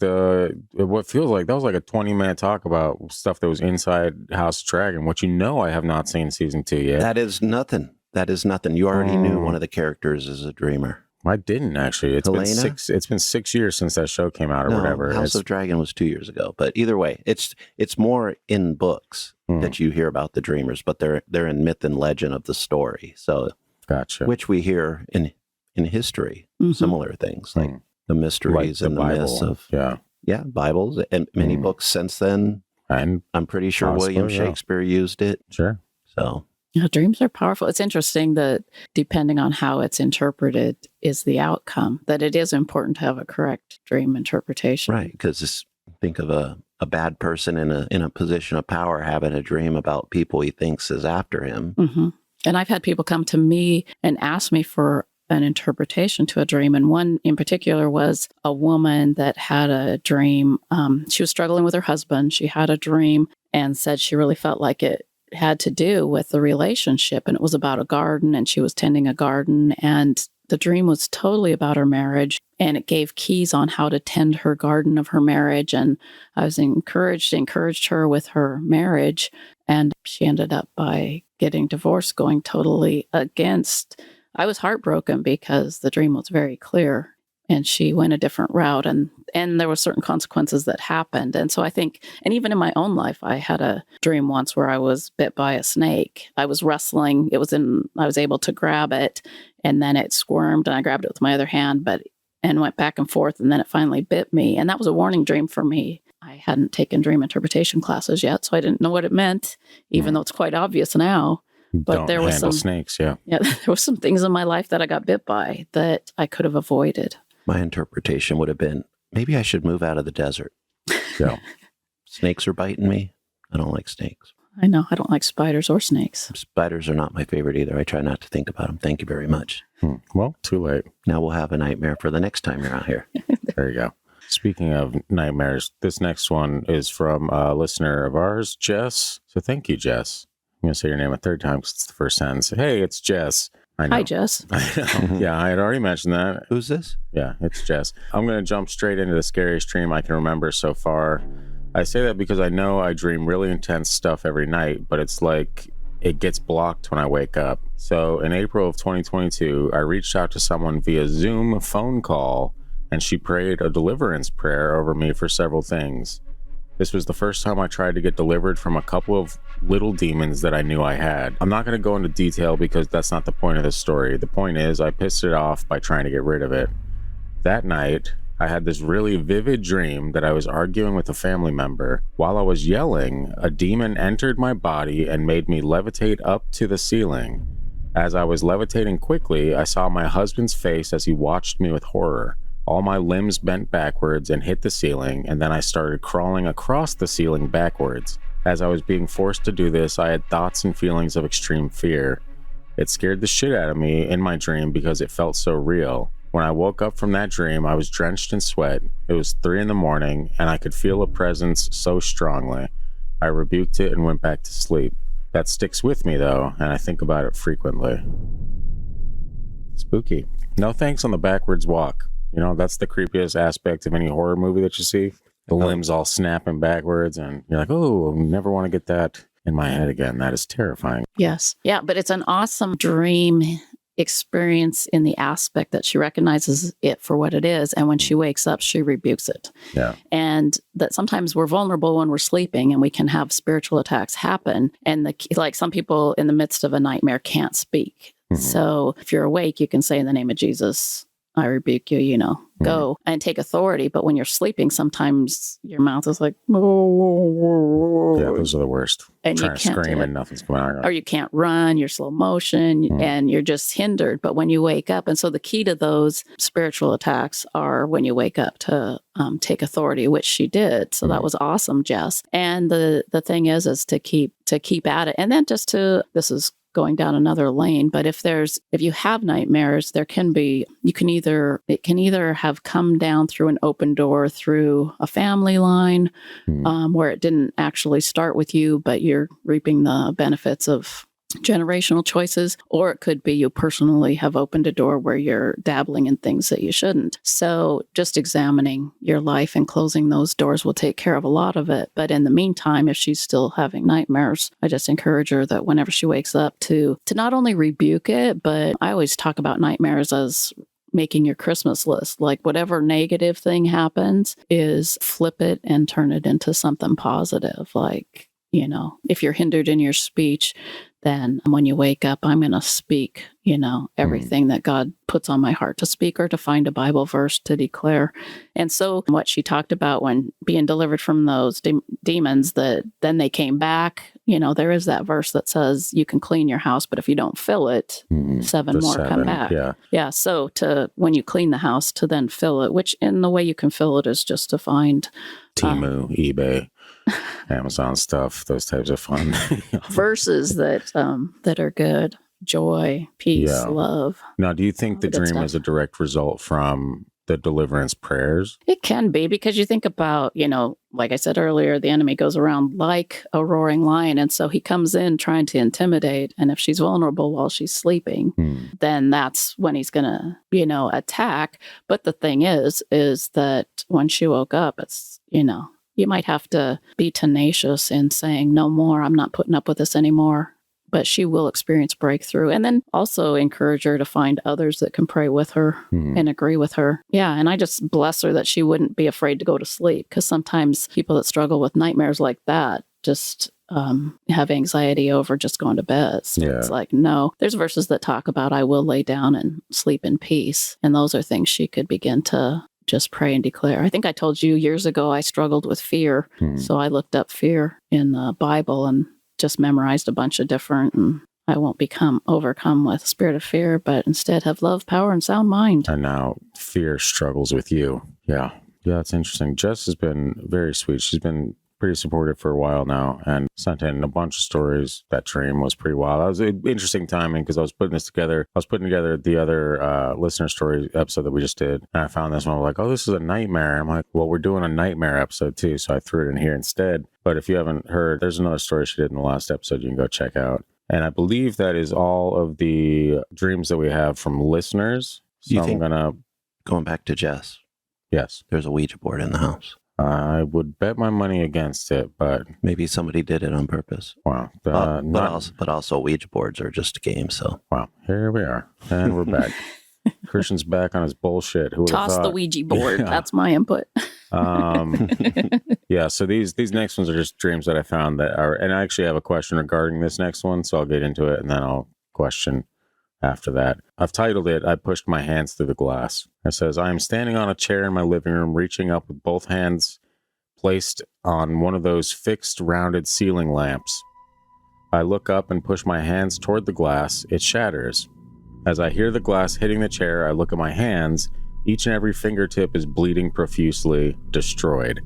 Speaker 1: what feels like that was like a 20-minute talk about stuff that was inside House of Dragon, which I have not seen season 2 yet.
Speaker 2: That is nothing. You already knew one of the characters is a dreamer.
Speaker 1: I didn't actually. It's been 6 years since that show came out or whatever.
Speaker 2: House of Dragon was 2 years ago. But either way, it's more in books that you hear about the dreamers, but they're in myth and legend of the story. So
Speaker 1: gotcha.
Speaker 2: Which we hear in history, similar things like the mysteries
Speaker 1: like
Speaker 2: and
Speaker 1: the
Speaker 2: the myths of Bibles and many books since then. And I'm pretty sure William Shakespeare used it.
Speaker 1: Sure.
Speaker 2: So.
Speaker 3: Yeah, dreams are powerful. It's interesting that depending on how it's interpreted is the outcome, that it is important to have a correct dream interpretation.
Speaker 2: Right, because think of a bad person in a position of power having a dream about people he thinks is after him.
Speaker 3: Mm-hmm. And I've had people come to me and ask me for an interpretation to a dream. And one in particular was a woman that had a dream. She was struggling with her husband. She had a dream and said she really felt like it had to do with the relationship, and it was about a garden, and she was tending a garden, and the dream was totally about her marriage, and it gave keys on how to tend her garden of her marriage. And I was encouraged her with her marriage, and she ended up by getting divorced, going totally against. I was heartbroken because the dream was very clear, and she went a different route, and there were certain consequences that happened. And so I think, and even in my own life, I had a dream once where I was bit by a snake. I was wrestling. I was able to grab it, and then it squirmed, and I grabbed it with my other hand, and went back and forth, and then it finally bit me. And that was a warning dream for me. I hadn't taken dream interpretation classes yet, so I didn't know what it meant, even though it's quite obvious now. But there was some
Speaker 1: snakes, yeah.
Speaker 3: There were some things in my life that I got bit by that I could have avoided.
Speaker 2: My interpretation would have been, maybe I should move out of the desert.
Speaker 1: Yeah.
Speaker 2: Snakes are biting me. I don't like snakes.
Speaker 3: I know. I don't like spiders or snakes.
Speaker 2: Spiders are not my favorite either. I try not to think about them. Thank you very much.
Speaker 1: Well, too late.
Speaker 2: Now we'll have a nightmare for the next time you're out here.
Speaker 1: There you go. Speaking of nightmares, this next one is from a listener of ours, Jess. So thank you, Jess. I'm going to say your name a third time because it's the first sentence. Hey, it's Jess. I know.
Speaker 3: Hi, Jess.
Speaker 1: I know. Yeah, I had already mentioned that.
Speaker 2: Who's this?
Speaker 1: Yeah, it's Jess. I'm going to jump straight into the scariest dream I can remember so far. I say that because I know I dream really intense stuff every night, but it's like it gets blocked when I wake up. So in April of 2022, I reached out to someone via Zoom phone call, and she prayed a deliverance prayer over me for several things. This was the first time I tried to get delivered from a couple of little demons that I knew I had. I'm not going to go into detail because that's not the point of this story. The point is I pissed it off by trying to get rid of it. That night, I had this really vivid dream that I was arguing with a family member. While I was yelling, a demon entered my body and made me levitate up to the ceiling. As I was levitating quickly, I saw my husband's face as he watched me with horror. All my limbs bent backwards and hit the ceiling, and then I started crawling across the ceiling backwards. As I was being forced to do this, I had thoughts and feelings of extreme fear. It scared the shit out of me in my dream because it felt so real. When I woke up from that dream, I was drenched in sweat. It was 3 a.m, and I could feel a presence so strongly. I rebuked it and went back to sleep. That sticks with me, though, and I think about it frequently. Spooky. No thanks on the backwards walk. You know, that's the creepiest aspect of any horror movie that you see. The limbs all snapping backwards, and you're like, oh, I never want to get that in my head again. That is terrifying.
Speaker 3: Yes. Yeah, but it's an awesome dream experience in the aspect that she recognizes it for what it is. And when she wakes up, she rebukes it.
Speaker 1: Yeah.
Speaker 3: And that sometimes we're vulnerable when we're sleeping and we can have spiritual attacks happen. And like some people in the midst of a nightmare can't speak.
Speaker 1: Mm-hmm.
Speaker 3: So if you're awake, you can say in the name of Jesus, I rebuke you, go and take authority. But when you're sleeping, sometimes your mouth is like, oh.
Speaker 1: Yeah, those are the worst.
Speaker 3: And
Speaker 1: trying
Speaker 3: you
Speaker 1: to
Speaker 3: can't
Speaker 1: scream and nothing's going on.
Speaker 3: Or you can't run, you're slow motion, and you're just hindered. But when you wake up, and so the key to those spiritual attacks are when you wake up to take authority, which she did. So that was awesome, Jess. And the thing is to keep at it. And then this is going down another lane, but if you have nightmares, it can either have come down through an open door through a family line, where it didn't actually start with you, but you're reaping the benefits of generational choices, or it could be you personally have opened a door where you're dabbling in things that you shouldn't. So just examining your life and closing those doors will take care of a lot of it. But in the meantime, if she's still having nightmares, I just encourage her that whenever she wakes up to not only rebuke it, but I always talk about nightmares as making your Christmas list. Like whatever negative thing happens is flip it and turn it into something positive. Like, if you're hindered in your speech, then when you wake up, I'm going to speak, everything that God puts on my heart to speak, or to find a Bible verse to declare. And so what she talked about when being delivered from those demons, that then they came back, there is that verse that says you can clean your house, but if you don't fill it, 7 more come back. Yeah. So when you clean the house, to then fill it, which in the way you can fill it is just to find
Speaker 1: Temu, eBay, Amazon stuff, those types of fun
Speaker 3: verses that are good. Joy, peace, love.
Speaker 1: Now, do you think the dream is a direct result from the deliverance prayers?
Speaker 3: It can be, because you think about, like I said earlier, the enemy goes around like a roaring lion. And so he comes in trying to intimidate. And if she's vulnerable while she's sleeping, then that's when he's going to, attack. But the thing is that when she woke up, it's, you might have to be tenacious in saying, no more, I'm not putting up with this anymore. But she will experience breakthrough. And then also encourage her to find others that can pray with her and agree with her. Yeah. And I just bless her that she wouldn't be afraid to go to sleep, because sometimes people that struggle with nightmares like that just have anxiety over just going to bed. So it's like, no, there's verses that talk about, I will lay down and sleep in peace. And those are things she could begin to just pray and declare. I think I told you years ago, I struggled with fear. So I looked up fear in the Bible and just memorized a bunch of different, and I won't become overcome with spirit of fear, but instead have love, power, and sound mind.
Speaker 1: And now fear struggles with you. Yeah, that's interesting. Jess has been very sweet. She's been pretty supportive for a while now, and sent in a bunch of stories. That dream was pretty wild. That was an interesting timing, because I was putting this together. I was putting together the other listener story episode that we just did, and I found this one. I was like, oh, this is a nightmare. I'm like, well, we're doing a nightmare episode too, so I threw it in here instead. But if you haven't heard, there's another story she did in the last episode you can go check out. And I believe that is all of the dreams that we have from listeners. So I'm
Speaker 2: going back to Jess.
Speaker 1: Yes.
Speaker 2: There's a Ouija board in the house.
Speaker 1: I would bet my money against it, but
Speaker 2: maybe somebody did it on purpose.
Speaker 1: Wow.
Speaker 2: But also Ouija boards are just a game. So
Speaker 1: wow, here we are, and we're back. Christian's back on his bullshit. Who
Speaker 3: toss the Ouija board? Yeah. That's my input.
Speaker 1: Yeah. So these next ones are just dreams that I found that are, and I actually have a question regarding this next one, so I'll get into it and then I'll question after that. I've titled it, I pushed my hands through the glass. It says, I am standing on a chair in my living room, reaching up with both hands placed on one of those fixed rounded ceiling lamps. I look up and push my hands toward the glass. It shatters. As I hear the glass hitting the chair, I look at my hands. Each and every fingertip is bleeding profusely, destroyed.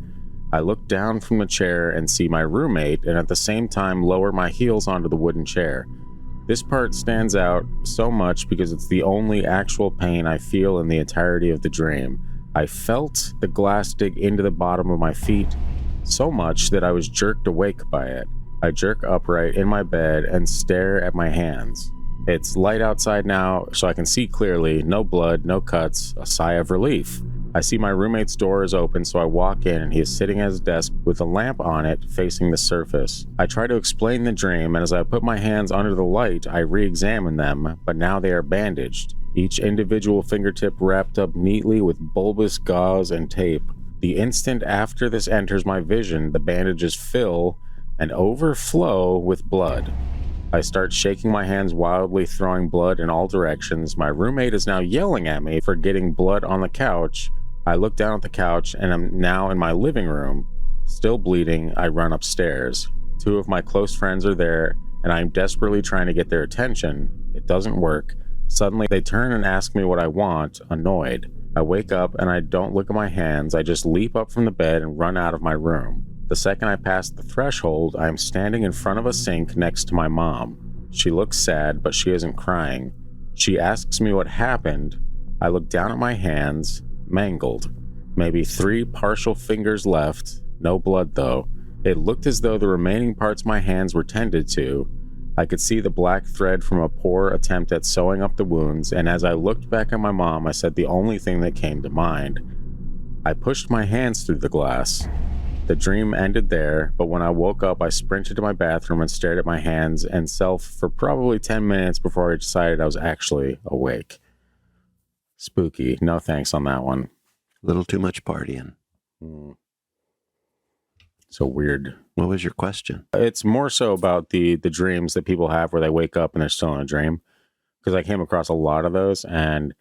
Speaker 1: I look down from the chair and see my roommate, and at the same time lower my heels onto the wooden chair. This part stands out so much because it's the only actual pain I feel in the entirety of the dream. I felt the glass dig into the bottom of my feet so much that I was jerked awake by it. I jerk upright in my bed and stare at my hands. It's light outside now, so I can see clearly. No blood, no cuts, a sigh of relief. I see my roommate's door is open, so I walk in and he is sitting at his desk with a lamp on it facing the surface. I try to explain the dream, and as I put my hands under the light, I re-examine them, but now they are bandaged. Each individual fingertip wrapped up neatly with bulbous gauze and tape. The instant after this enters my vision, the bandages fill and overflow with blood. I start shaking my hands wildly, throwing blood in all directions. My roommate is now yelling at me for getting blood on the couch. I look down at the couch and I'm now in my living room. Still bleeding, I run upstairs. 2 of my close friends are there and I'm desperately trying to get their attention. It doesn't work. Suddenly, they turn and ask me what I want, annoyed. I wake up and I don't look at my hands. I just leap up from the bed and run out of my room. The second I pass the threshold, I am standing in front of a sink next to my mom. She looks sad, but she isn't crying. She asks me what happened. I look down at my hands, mangled. Maybe 3 partial fingers left, no blood though. It looked as though the remaining parts of my hands were tended to. I could see the black thread from a poor attempt at sewing up the wounds, and as I looked back at my mom, I said the only thing that came to mind. I pushed my hands through the glass. The dream ended there, but when I woke up, I sprinted to my bathroom and stared at my hands and self for probably 10 minutes before I decided I was actually awake. Spooky. No thanks on that one.
Speaker 2: A little too much partying.
Speaker 1: So weird.
Speaker 2: What was your question?
Speaker 1: It's more so about the dreams that people have where they wake up and they're still in a dream. Because I came across a lot of those, and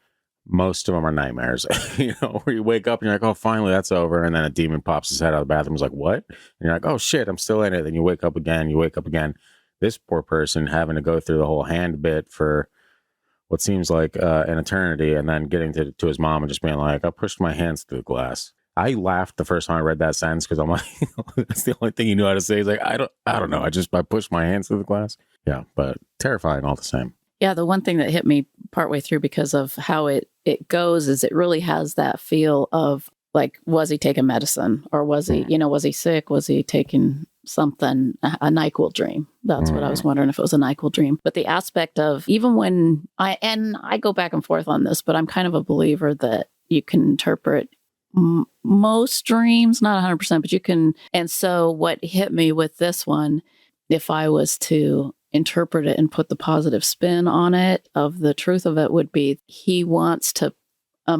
Speaker 1: most of them are nightmares. Where you wake up and you're like, oh, finally, that's over. And then a demon pops his head out of the bathroom. Is like, what? And you're like, oh, shit, I'm still in it. Then you wake up again. This poor person having to go through the whole hand bit for what seems like an eternity, and then getting to his mom and just being like, I pushed my hands through the glass. I laughed the first time I read that sentence because I'm like, that's the only thing he knew how to say. He's like, I don't know. I pushed my hands through the glass. Yeah, but terrifying all the same.
Speaker 3: Yeah, the one thing that hit me partway through because of how it goes is it really has that feel of like, was he taking medicine, or was he, was he sick? Was he taking something, a NyQuil dream? That's what I was wondering, if it was a NyQuil dream. But the aspect of, even when I go back and forth on this, but I'm kind of a believer that you can interpret most dreams, not 100%, but you can. And so what hit me with this one, if I was to interpret it and put the positive spin on it, of the truth of it, would be he wants to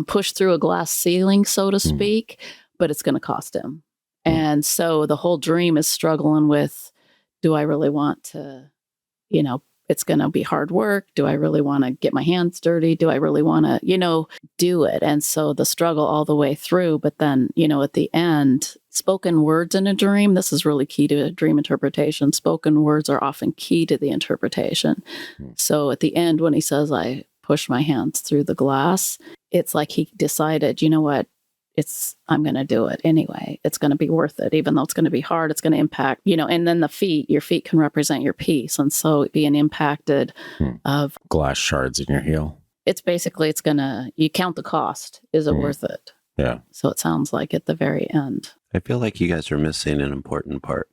Speaker 3: push through a glass ceiling, so to speak, but it's going to cost him. And so the whole dream is struggling with, do I really want to, it's going to be hard work. Do I really want to get my hands dirty? Do I really want to, do it? And so the struggle all the way through, but then, at the end, spoken words in a dream, this is really key to dream interpretation. Spoken words are often key to the interpretation. So at the end, when he says, I pushed my hands through the glass, it's like he decided, you know what? I'm going to do it anyway. It's going to be worth it, even though it's going to be hard. It's going to impact, and then your feet can represent your peace. And so being impacted of
Speaker 1: glass shards in your heel.
Speaker 3: It's basically, you count the cost. Is it worth it?
Speaker 1: Yeah.
Speaker 3: So it sounds like at the very end.
Speaker 2: I feel like you guys are missing an important part.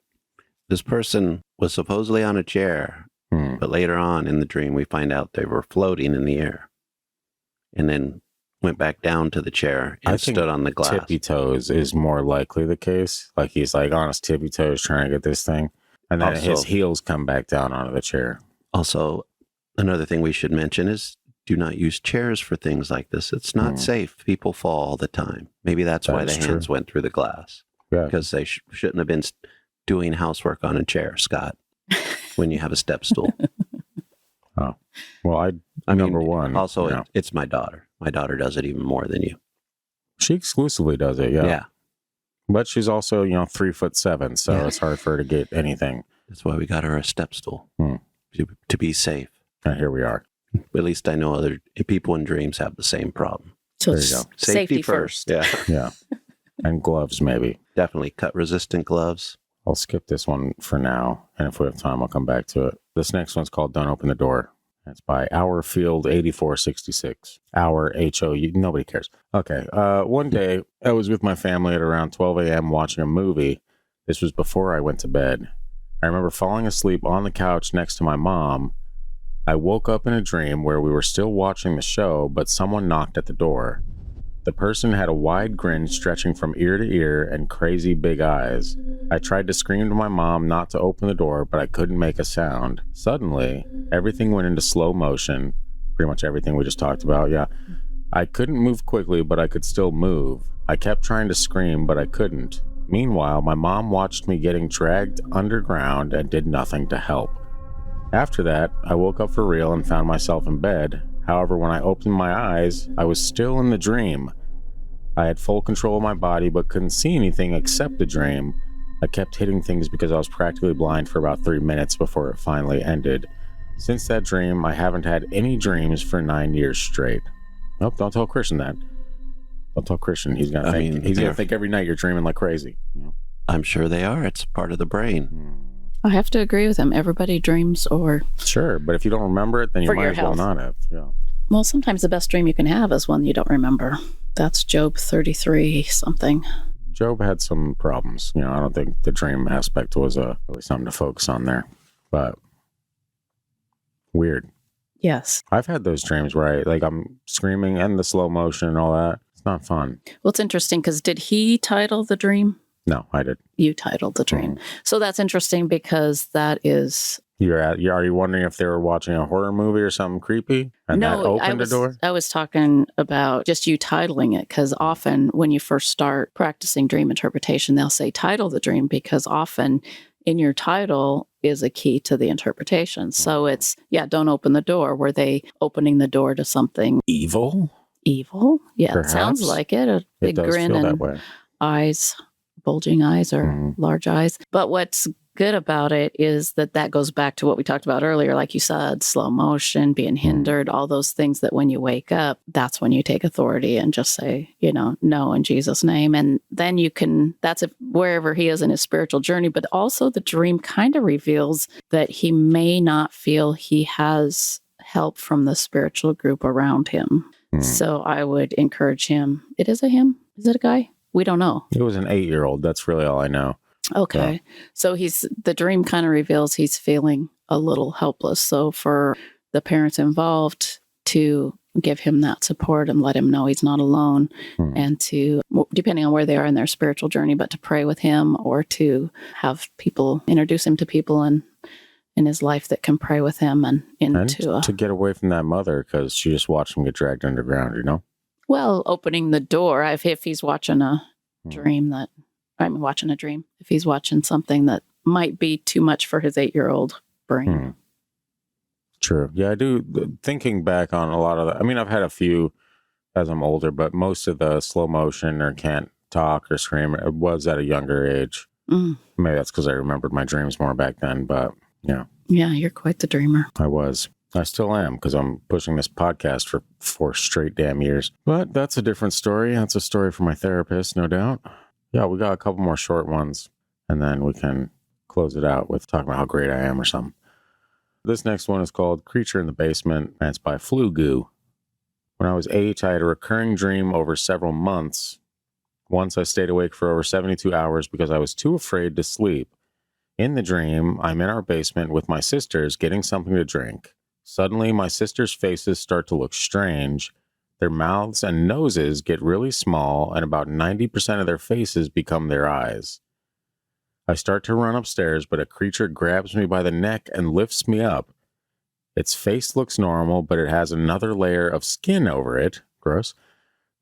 Speaker 2: This person was supposedly on a chair, but later on in the dream, we find out they were floating in the air. And then went back down to the chair and stood on the glass.
Speaker 1: Tippy toes is more likely the case. Like he's like on his tippy toes trying to get this thing. And then his heels come back down onto the chair.
Speaker 2: Also, another thing we should mention is do not use chairs for things like this. It's not safe. People fall all the time. Maybe that's why the hands went through the glass. Yeah. Because they shouldn't have been doing housework on a chair, Scott, when you have a step stool.
Speaker 1: Oh, well, number one.
Speaker 2: Also, it's my daughter. My daughter does it even more than you.
Speaker 1: She exclusively does it, yeah. But she's also, 3'7", so it's hard for her to get anything.
Speaker 2: That's why we got her a step stool, to be safe.
Speaker 1: And here we are.
Speaker 2: At least I know other people in dreams have the same problem.
Speaker 3: So
Speaker 1: there you go.
Speaker 3: Safety first.
Speaker 2: Yeah.
Speaker 1: Yeah. And gloves, maybe.
Speaker 2: Definitely cut-resistant gloves.
Speaker 1: I'll skip this one for now, and if we have time, I'll come back to it. This next one's called Don't Open the Door. That's by Hourfield8466. Hour, H-O-U, nobody cares. Okay, one day I was with my family at around 12 a.m. watching a movie. This was before I went to bed. I remember falling asleep on the couch next to my mom. I woke up in a dream where we were still watching the show, but someone knocked at the door. The person had a wide grin stretching from ear to ear and crazy big eyes. I tried to scream to my mom not to open the door, but I couldn't make a sound. Suddenly, everything went into slow motion. Pretty much everything we just talked about, yeah. I couldn't move quickly, but I could still move. I kept trying to scream, but I couldn't. Meanwhile, my mom watched me getting dragged underground and did nothing to help. After that, I woke up for real and found myself in bed. However, when I opened my eyes, I was still in the dream. I had full control of my body, but couldn't see anything except the dream. I kept hitting things because I was practically blind for about 3 minutes before it finally ended. Since that dream, I haven't had any dreams for 9 years straight. Nope, don't tell Christian that. Don't tell Christian. He's gonna think every night you're dreaming like crazy.
Speaker 2: I'm sure they are. It's part of the brain.
Speaker 3: I have to agree with him. Everybody dreams or...
Speaker 1: Sure, but if you don't remember it, then you might as well not have. Yeah.
Speaker 3: Well, sometimes the best dream you can have is one you don't remember. That's Job 33 something.
Speaker 1: Job had some problems. I don't think the dream aspect was really something to focus on there. But weird.
Speaker 3: Yes.
Speaker 1: I've had those dreams where I'm screaming and the slow motion and all that. It's not fun.
Speaker 3: Well, it's interesting because did he title the dream?
Speaker 1: No, I did.
Speaker 3: You titled the dream. So that's interesting because that is...
Speaker 1: Are you wondering if they were watching a horror movie or something creepy and that opened the door?
Speaker 3: I was talking about just you titling it because often when you first start practicing dream interpretation, they'll say title the dream because often in your title is a key to the interpretation. So it's, don't open the door. Were they opening the door to something
Speaker 1: evil?
Speaker 3: Evil? Yeah,
Speaker 1: perhaps.
Speaker 3: It sounds like it. A big grin and eyes, bulging eyes or large eyes. But what's good about it is that goes back to what we talked about earlier, like you said, slow motion, being hindered, all those things that when you wake up, that's when you take authority and just say, no, in Jesus' name. And then that's wherever he is in his spiritual journey. But also the dream kind of reveals that he may not feel he has help from the spiritual group around him. So I would encourage him. It is a him? Is it a guy? We don't know.
Speaker 1: It was an 8-year-old. That's really all I know.
Speaker 3: Okay.
Speaker 1: Yeah.
Speaker 3: So the dream kind of reveals he's feeling a little helpless. So for the parents involved to give him that support and let him know he's not alone and to, depending on where they are in their spiritual journey, but to pray with him or to have people introduce him to people in his life that can pray with him and
Speaker 1: to get away from that mother because she just watched him get dragged underground,
Speaker 3: Well, opening the door, if he's watching a dream if he's watching something that might be too much for his 8-year-old brain.
Speaker 1: True. Yeah, I do. Thinking back on a lot of that, I've had a few as I'm older, but most of the slow motion or can't talk or scream was at a younger age. Maybe that's because I remembered my dreams more back then, but yeah.
Speaker 3: Yeah, you're quite the dreamer.
Speaker 1: I was. I still am because I'm pushing this podcast for 4 straight damn years. But that's a different story. That's a story for my therapist, no doubt. Yeah, we got a couple more short ones, and then we can close it out with talking about how great I am or something. This next one is called Creature in the Basement, and it's by Flu Goo. When I was 8, I had a recurring dream over several months. Once I stayed awake for over 72 hours because I was too afraid to sleep. In the dream, I'm in our basement with my sisters getting something to drink. Suddenly, my sisters' faces start to look strange. Their mouths and noses get really small, and about 90% of their faces become their eyes. I start to run upstairs, but a creature grabs me by the neck and lifts me up. Its face looks normal, but it has another layer of skin over it. Gross.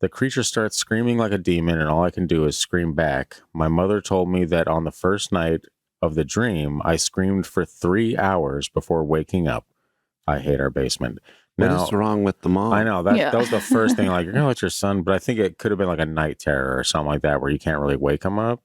Speaker 1: The creature starts screaming like a demon, and all I can do is scream back. My mother told me that on the first night of the dream, I screamed for 3 hours before waking up. I hate our basement.
Speaker 2: Now, what is wrong with the mom?
Speaker 1: I know that was the first thing. Like, you're gonna let your son, but I think it could have been like a night terror or something like that, where you can't really wake him up,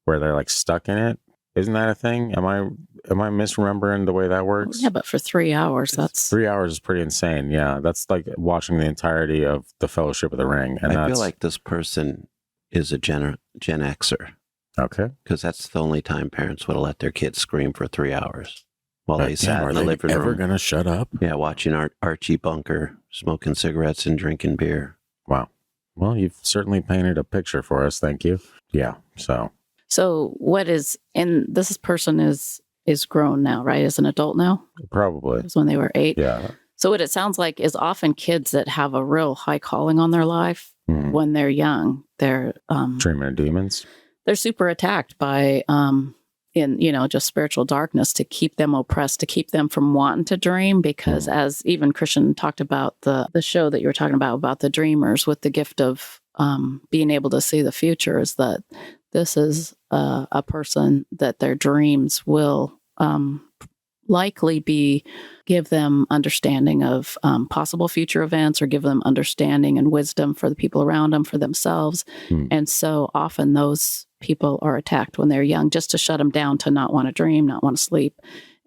Speaker 1: where they're like stuck in it. Isn't that a thing? Am I misremembering the way that works?
Speaker 3: Yeah, but for 3 hours,
Speaker 1: 3 hours is pretty insane. Yeah, that's like watching the entirety of the Fellowship of the Ring. And
Speaker 2: I feel like this person is a Gen Xer.
Speaker 1: Okay,
Speaker 2: because that's the only time parents would have let their kids scream for 3 hours. while they sat
Speaker 1: are
Speaker 2: in the
Speaker 1: they
Speaker 2: living
Speaker 1: ever
Speaker 2: room.
Speaker 1: going to shut up?
Speaker 2: Yeah, watching Archie Bunker, smoking cigarettes and drinking beer.
Speaker 1: Wow. Well, you've certainly painted a picture for us. Thank you. Yeah.
Speaker 3: So what is, and this person is grown now, right? Is an adult now?
Speaker 1: Probably.
Speaker 3: It was when they were 8.
Speaker 1: Yeah.
Speaker 3: So what it sounds like is often kids that have a real high calling on their life when they're young, they're
Speaker 1: Dreaming of demons.
Speaker 3: they're super attacked by just spiritual darkness to keep them oppressed, to keep them from wanting to dream, because as even Christian talked about the show that you were talking about the dreamers with the gift of being able to see the future, is that this is a person that their dreams will likely give them understanding of possible future events, or give them understanding and wisdom for the people around them, for themselves. And so often those people are attacked when they're young, just to shut them down, to not want to dream, not want to sleep.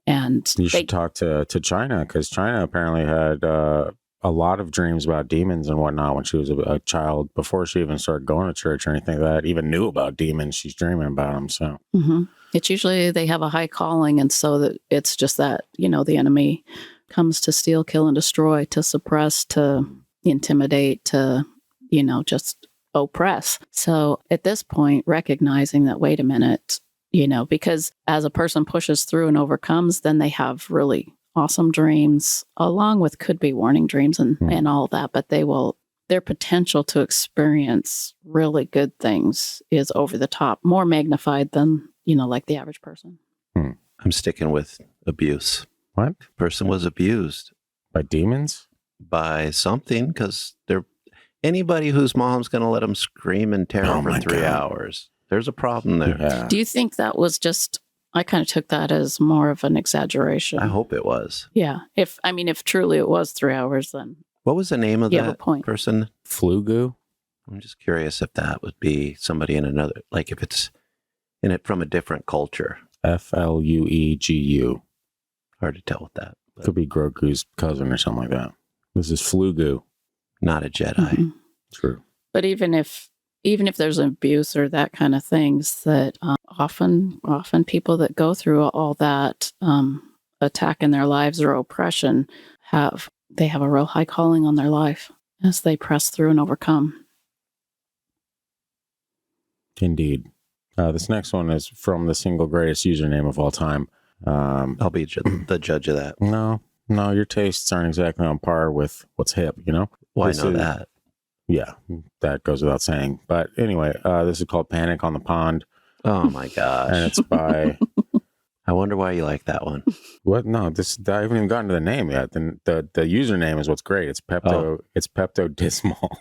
Speaker 3: And
Speaker 1: you should talk to China, because China apparently had a lot of dreams about demons and whatnot when she was a child, before she even started going to church or anything like that, even knew about demons. She's dreaming about them. So
Speaker 3: it's usually they have a high calling, and so that it's just that the enemy comes to steal, kill, and destroy, to suppress, to intimidate, to just oppress. So at this point, recognizing that, wait a minute, because as a person pushes through and overcomes, then they have really awesome dreams, along with could be warning dreams and all that, but their potential to experience really good things is over the top, more magnified than, like the average person.
Speaker 2: I'm sticking with abuse.
Speaker 1: What?
Speaker 2: Person was abused.
Speaker 1: By demons?
Speaker 2: By something, because anybody whose mom's going to let them scream in terror for 3 hours, there's a problem there.
Speaker 1: Yeah.
Speaker 3: Do you think that was just, I kind of took that as more of an exaggeration.
Speaker 2: I hope it was.
Speaker 3: Yeah. If truly it was 3 hours, then
Speaker 2: What was the name of
Speaker 3: you have a
Speaker 2: that
Speaker 3: point.
Speaker 2: person?
Speaker 1: Flugu?
Speaker 2: I'm just curious if that would be somebody in another, like if it's in it from a different culture.
Speaker 1: Fluegu.
Speaker 2: Hard to tell with that. But
Speaker 1: Could be Grogu's cousin or something like that. This is Flugu.
Speaker 2: not a Jedi.
Speaker 1: True.
Speaker 3: But even if there's abuse or that kind of things, that often people that go through all that attack in their lives or oppression have a real high calling on their life as they press through and overcome.
Speaker 1: Indeed. This next one is from the single greatest username of all time.
Speaker 2: I'll be the judge of that.
Speaker 1: No, your tastes aren't exactly on par with what's hip, you know?
Speaker 2: Well, I know that.
Speaker 1: Yeah, that goes without saying. But anyway, this is called Panic on the Pond.
Speaker 2: Oh my gosh.
Speaker 1: And it's by...
Speaker 2: I wonder why you like that one.
Speaker 1: What? No, I haven't even gotten to the name yet. The username is what's great. It's Pepto-Dismal.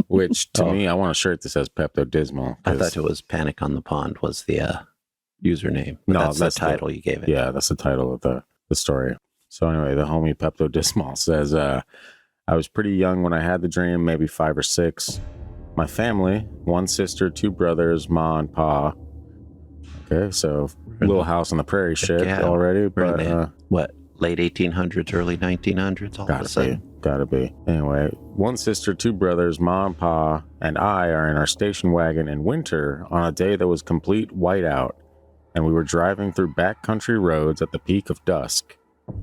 Speaker 1: Which, to me, I want a shirt that says Pepto-Dismal.
Speaker 2: I thought it was Panic on the Pond was the username. But
Speaker 1: No,
Speaker 2: that's the title you gave it.
Speaker 1: Yeah, that's the title of the story. So anyway, the homie Pepto-Dismal says, I was pretty young when I had the dream, maybe 5 or 6. My family, 1 sister, 2 brothers, ma and pa. Okay, so little house on the prairie shit already. But
Speaker 2: what, late 1800s, early 1900s? All of a sudden.
Speaker 1: Gotta be. Anyway, 1 sister, 2 brothers, ma and pa, and I are in our station wagon in winter on a day that was complete whiteout, and we were driving through backcountry roads at the peak of dusk.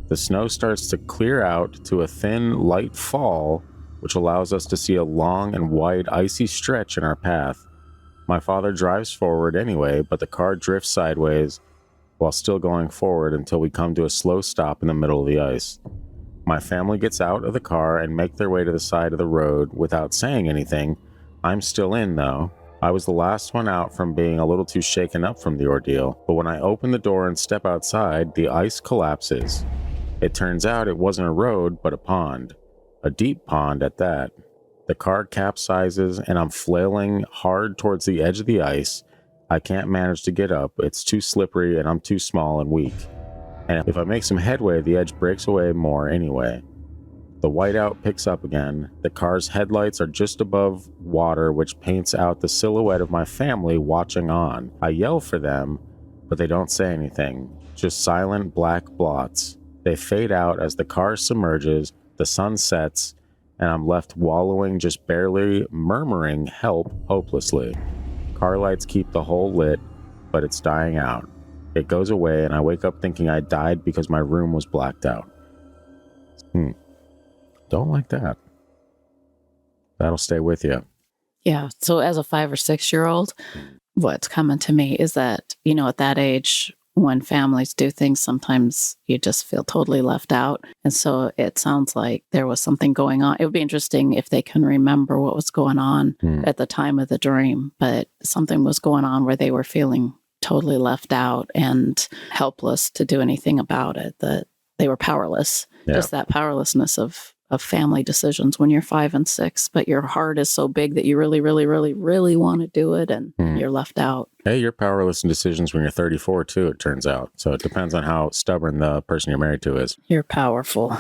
Speaker 1: The snow starts to clear out to a thin, light fall, which allows us to see a long and wide icy stretch in our path. My father drives forward anyway, but the car drifts sideways while still going forward until we come to a slow stop in the middle of the ice. My family gets out of the car and make their way to the side of the road without saying anything. I'm still in, though. I was the last one out from being a little too shaken up from the ordeal, but when I open the door and step outside, the ice collapses. It turns out it wasn't a road, but a pond. A deep pond at that. The car capsizes and I'm flailing hard towards the edge of the ice. I can't manage to get up. It's too slippery and I'm too small and weak. And if I make some headway, the edge breaks away more anyway. The whiteout picks up again. The car's headlights are just above water, which paints out the silhouette of my family watching on. I yell for them, but they don't say anything. Just silent black blots. They fade out as the car submerges, the sun sets, and I'm left wallowing, just barely murmuring help hopelessly. Car lights keep the hole lit, but it's dying out. It goes away, and I wake up thinking I died because my room was blacked out. Don't like that. That'll stay with you.
Speaker 3: Yeah. So as a 5 or 6 year old, what's coming to me is that, at that age, when families do things, sometimes you just feel totally left out. And so it sounds like there was something going on. It would be interesting if they can remember what was going on at the time of the dream, but something was going on where they were feeling totally left out and helpless to do anything about it, that they were powerless.
Speaker 1: Yeah.
Speaker 3: Just that powerlessness of family decisions when you're 5 and 6, but your heart is so big that you really, really, really, really want to do it, and you're left out.
Speaker 1: Hey, you're powerless in decisions when you're 34 too, it turns out. So it depends on how stubborn the person you're married to is.
Speaker 3: You're powerful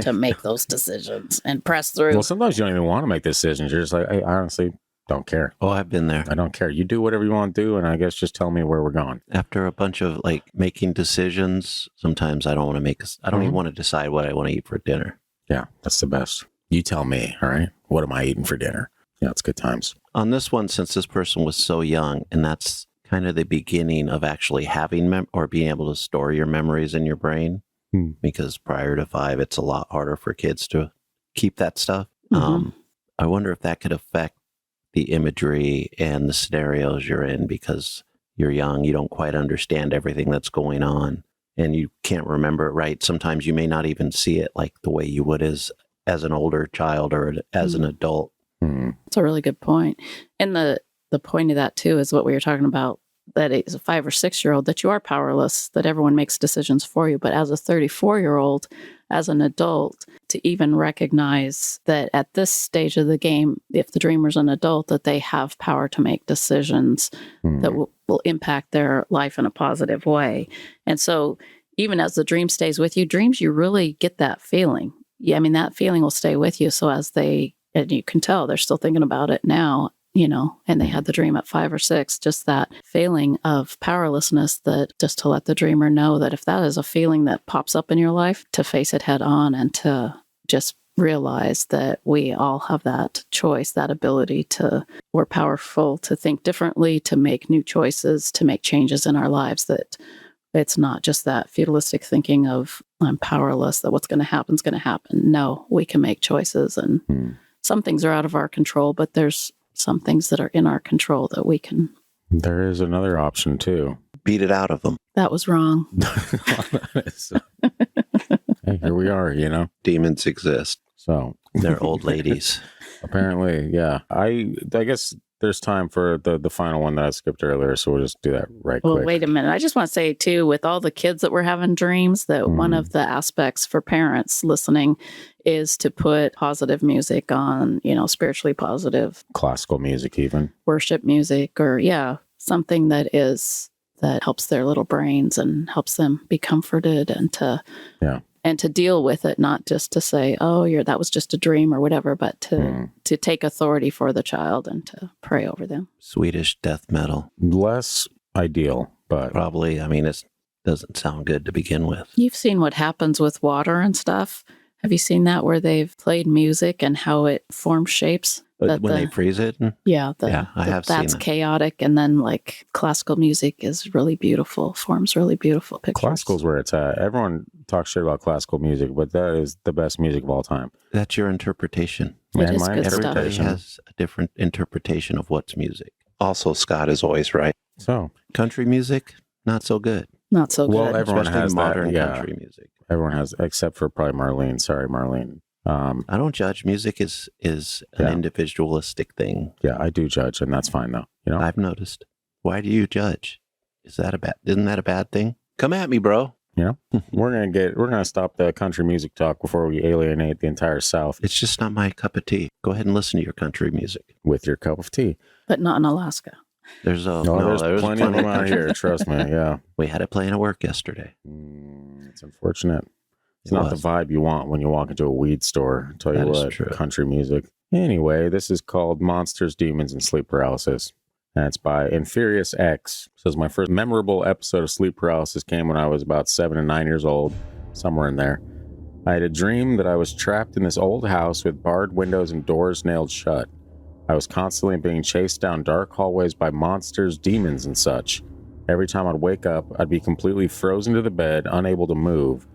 Speaker 3: to make those decisions and press through.
Speaker 1: Well, sometimes you don't even want to make decisions. You're just like, hey, I honestly don't care.
Speaker 2: Oh, I've been there.
Speaker 1: I don't care. You do whatever you want to do, and I guess just tell me where we're going.
Speaker 2: After a bunch of making decisions, sometimes I don't want to I don't even want to decide what I want to eat for dinner.
Speaker 1: Yeah, that's the best. You tell me, all right? What am I eating for dinner? Yeah, it's good times.
Speaker 2: On this one, since this person was so young, and that's kind of the beginning of actually having or being able to store your memories in your brain, because prior to 5, it's a lot harder for kids to keep that stuff. I wonder if that could affect the imagery and the scenarios you're in, because you're young, you don't quite understand everything that's going on, and you can't remember it right. Sometimes you may not even see it like the way you would as an older child or as an adult.
Speaker 3: That's a really good point. And the point of that too is what we were talking about, that as a 5 or 6 year old, that you are powerless, that everyone makes decisions for you. But as a 34-year-old, as an adult, to even recognize that at this stage of the game, if the dreamer's an adult, that they have power to make decisions that will impact their life in a positive way. And so even as the dream stays with you, dreams, you really get that feeling. Yeah, I mean, that feeling will stay with you. So and you can tell they're still thinking about it now, and they had the dream at 5 or 6, just that feeling of powerlessness, that just to let the dreamer know that if that is a feeling that pops up in your life, to face it head on and to just realize that we all have that choice, that ability we're powerful to think differently, to make new choices, to make changes in our lives, that it's not just that fatalistic thinking of I'm powerless, that what's going to happen is going to happen. No, we can make choices, and some things are out of our control, but there's some things that are in our control that we can.
Speaker 1: There is another option too.
Speaker 2: Beat it out of them.
Speaker 3: That was wrong.
Speaker 1: Hey, here we are,
Speaker 2: Demons exist.
Speaker 1: So
Speaker 2: they're old ladies.
Speaker 1: Apparently, yeah. I guess there's time for the final one that I skipped earlier, so we'll just do that quick.
Speaker 3: Well, wait a minute. I just want to say, too, with all the kids that were having dreams, that one of the aspects for parents listening is to put positive music on, spiritually positive.
Speaker 1: Classical music even.
Speaker 3: Worship music, or, something that helps their little brains and helps them be comforted and to deal with it, not just to say, oh, that was just a dream or whatever, but to take authority for the child and to pray over them.
Speaker 2: Swedish death metal.
Speaker 1: Less ideal, but
Speaker 2: probably, it doesn't sound good to begin with.
Speaker 3: You've seen what happens with water and stuff. Have you seen that, where they've played music and how it forms shapes?
Speaker 2: When they freeze it?
Speaker 3: Yeah,
Speaker 2: I have seen
Speaker 3: that's
Speaker 2: that.
Speaker 3: chaotic. And then classical music is really beautiful, forms really beautiful pictures.
Speaker 1: Classical's where it's at. Everyone talks shit about classical music, but that is the best music of all time.
Speaker 2: That's your interpretation.
Speaker 3: It is
Speaker 1: my
Speaker 3: good stuff.
Speaker 2: Everybody has a different interpretation of what's music. Also, Scott is always right.
Speaker 1: So
Speaker 2: country music, not so good.
Speaker 3: Not so good.
Speaker 1: Well, everyone
Speaker 2: Especially
Speaker 1: has
Speaker 2: modern
Speaker 1: that,
Speaker 2: country music.
Speaker 1: Everyone has, except for probably Marlene. Sorry, Marlene.
Speaker 2: I don't judge. Music is an individualistic thing.
Speaker 1: Yeah, I do judge, and that's fine though.
Speaker 2: I've noticed. Why do you judge? Isn't that a bad thing? Come at me, bro.
Speaker 1: We're gonna stop the country music talk before we alienate the entire South.
Speaker 2: It's just not my cup of tea. Go ahead and listen to your country music
Speaker 1: With your cup of tea.
Speaker 3: But not in Alaska.
Speaker 2: There's
Speaker 1: there's plenty of them out here. Trust me. Yeah,
Speaker 2: we had it playing at work yesterday.
Speaker 1: It's unfortunate. It's not the vibe you want when you walk into a weed store. I'll tell you what, country music. Anyway, this is called Monsters, Demons, and Sleep Paralysis. And it's by Inferious X. It says, my first memorable episode of sleep paralysis came when I was about 7 and 9 years old, somewhere in there. I had a dream that I was trapped in this old house with barred windows and doors nailed shut. I was constantly being chased down dark hallways by monsters, demons, and such. Every time I'd wake up, I'd be completely frozen to the bed, unable to move.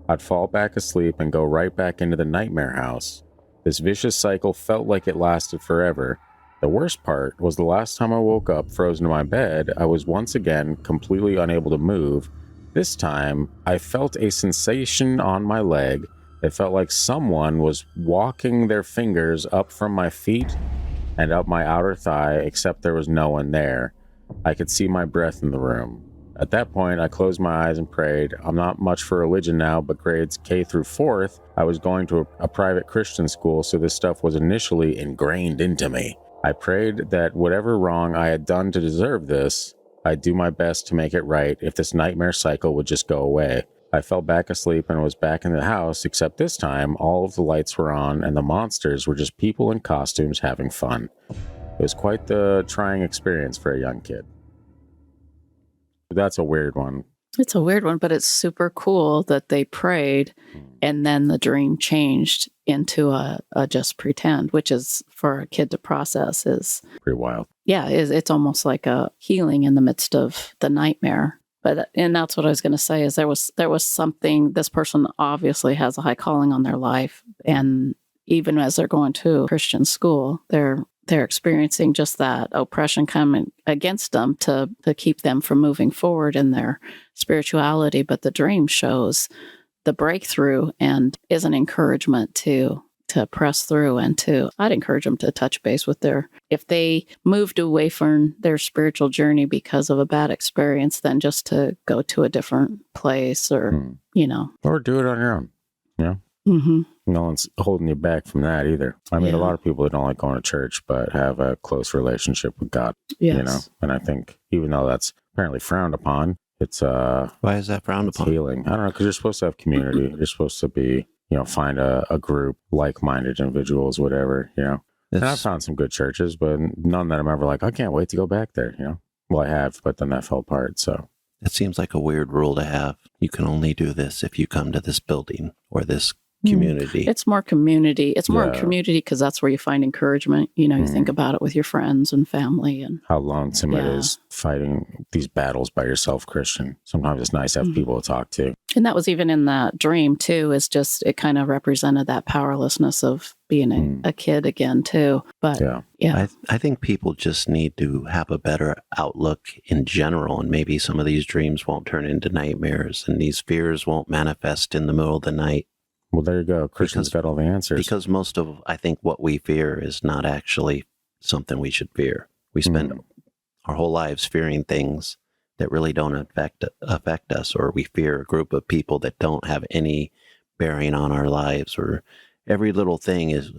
Speaker 1: I'd fall back asleep and go right back into the nightmare house. This vicious cycle felt like it lasted forever. The worst part was the last time I woke up frozen to my bed, I was once again completely unable to move. This time, I felt a sensation on my leg. It felt like someone was walking their fingers up from my feet and up my outer thigh, except there was no one there. I could see my breath in the room. At that point, I closed my eyes and prayed. I'm not much for religion now, but grades K through 4th, I was going to a private Christian school, so this stuff was initially ingrained into me. I prayed that whatever wrong I had done to deserve this, I'd do my best to make it right if this nightmare cycle would just go away. I fell back asleep and was back in the house, except this time, all of the lights were on and the monsters were just people in costumes having fun. It was quite the trying experience for a young kid. That's a weird one.
Speaker 3: It's a weird one, but it's super cool that they prayed and then the dream changed into a just pretend, which is for a kid to process is
Speaker 1: Pretty wild.
Speaker 3: yeah, it's almost like a healing in the midst of the nightmare. But and that's what I was going to say is there was something, this person obviously has a high calling on their life, and even as they're going to Christian school, they're experiencing just that oppression coming against them to keep them from moving forward in their spirituality. But the dream shows the breakthrough and is an encouragement to press through and I'd encourage them to touch base with if they moved away from their spiritual journey because of a bad experience, then just to go to a different place or,
Speaker 1: Or do it on your own. Yeah.
Speaker 3: Mm-hmm.
Speaker 1: No one's holding you back from that either. I mean,
Speaker 3: Yeah.
Speaker 1: a lot of people that don't like going to church, but have a close relationship with God,
Speaker 3: Yes.
Speaker 1: And I think even though that's apparently frowned upon, it's
Speaker 2: Why is that frowned upon?
Speaker 1: healing. I don't know, because you're supposed to have community. You're supposed to be, find a group, like-minded individuals, whatever, And I've
Speaker 2: It's-
Speaker 1: found some good churches, but none that I'm ever like, I can't wait to go back there, Well, I have, but then that fell apart, so.
Speaker 2: It seems like a weird rule to have. You can only do this if you come to this building or this community.
Speaker 3: It's more community. It's more
Speaker 1: Yeah.
Speaker 3: community because that's where you find encouragement. You think about it with your friends and family. And
Speaker 1: How lonesome it
Speaker 3: Yeah.
Speaker 1: is fighting these battles by yourself, Christian. Sometimes it's nice to have people to talk to.
Speaker 3: and that was even in that dream too, is just, it kind of represented that powerlessness of being a kid again too. But
Speaker 1: Yeah.
Speaker 2: I think people just need to have a better outlook in general, and maybe some of these dreams won't turn into nightmares and these fears won't manifest in the middle of the night.
Speaker 1: Well, there you go. Christian's got all the answers.
Speaker 2: Because most of, I think, what we fear is not actually something we should fear. We spend our whole lives fearing things that really don't affect us, or we fear a group of people that don't have any bearing on our lives, or every little thing is,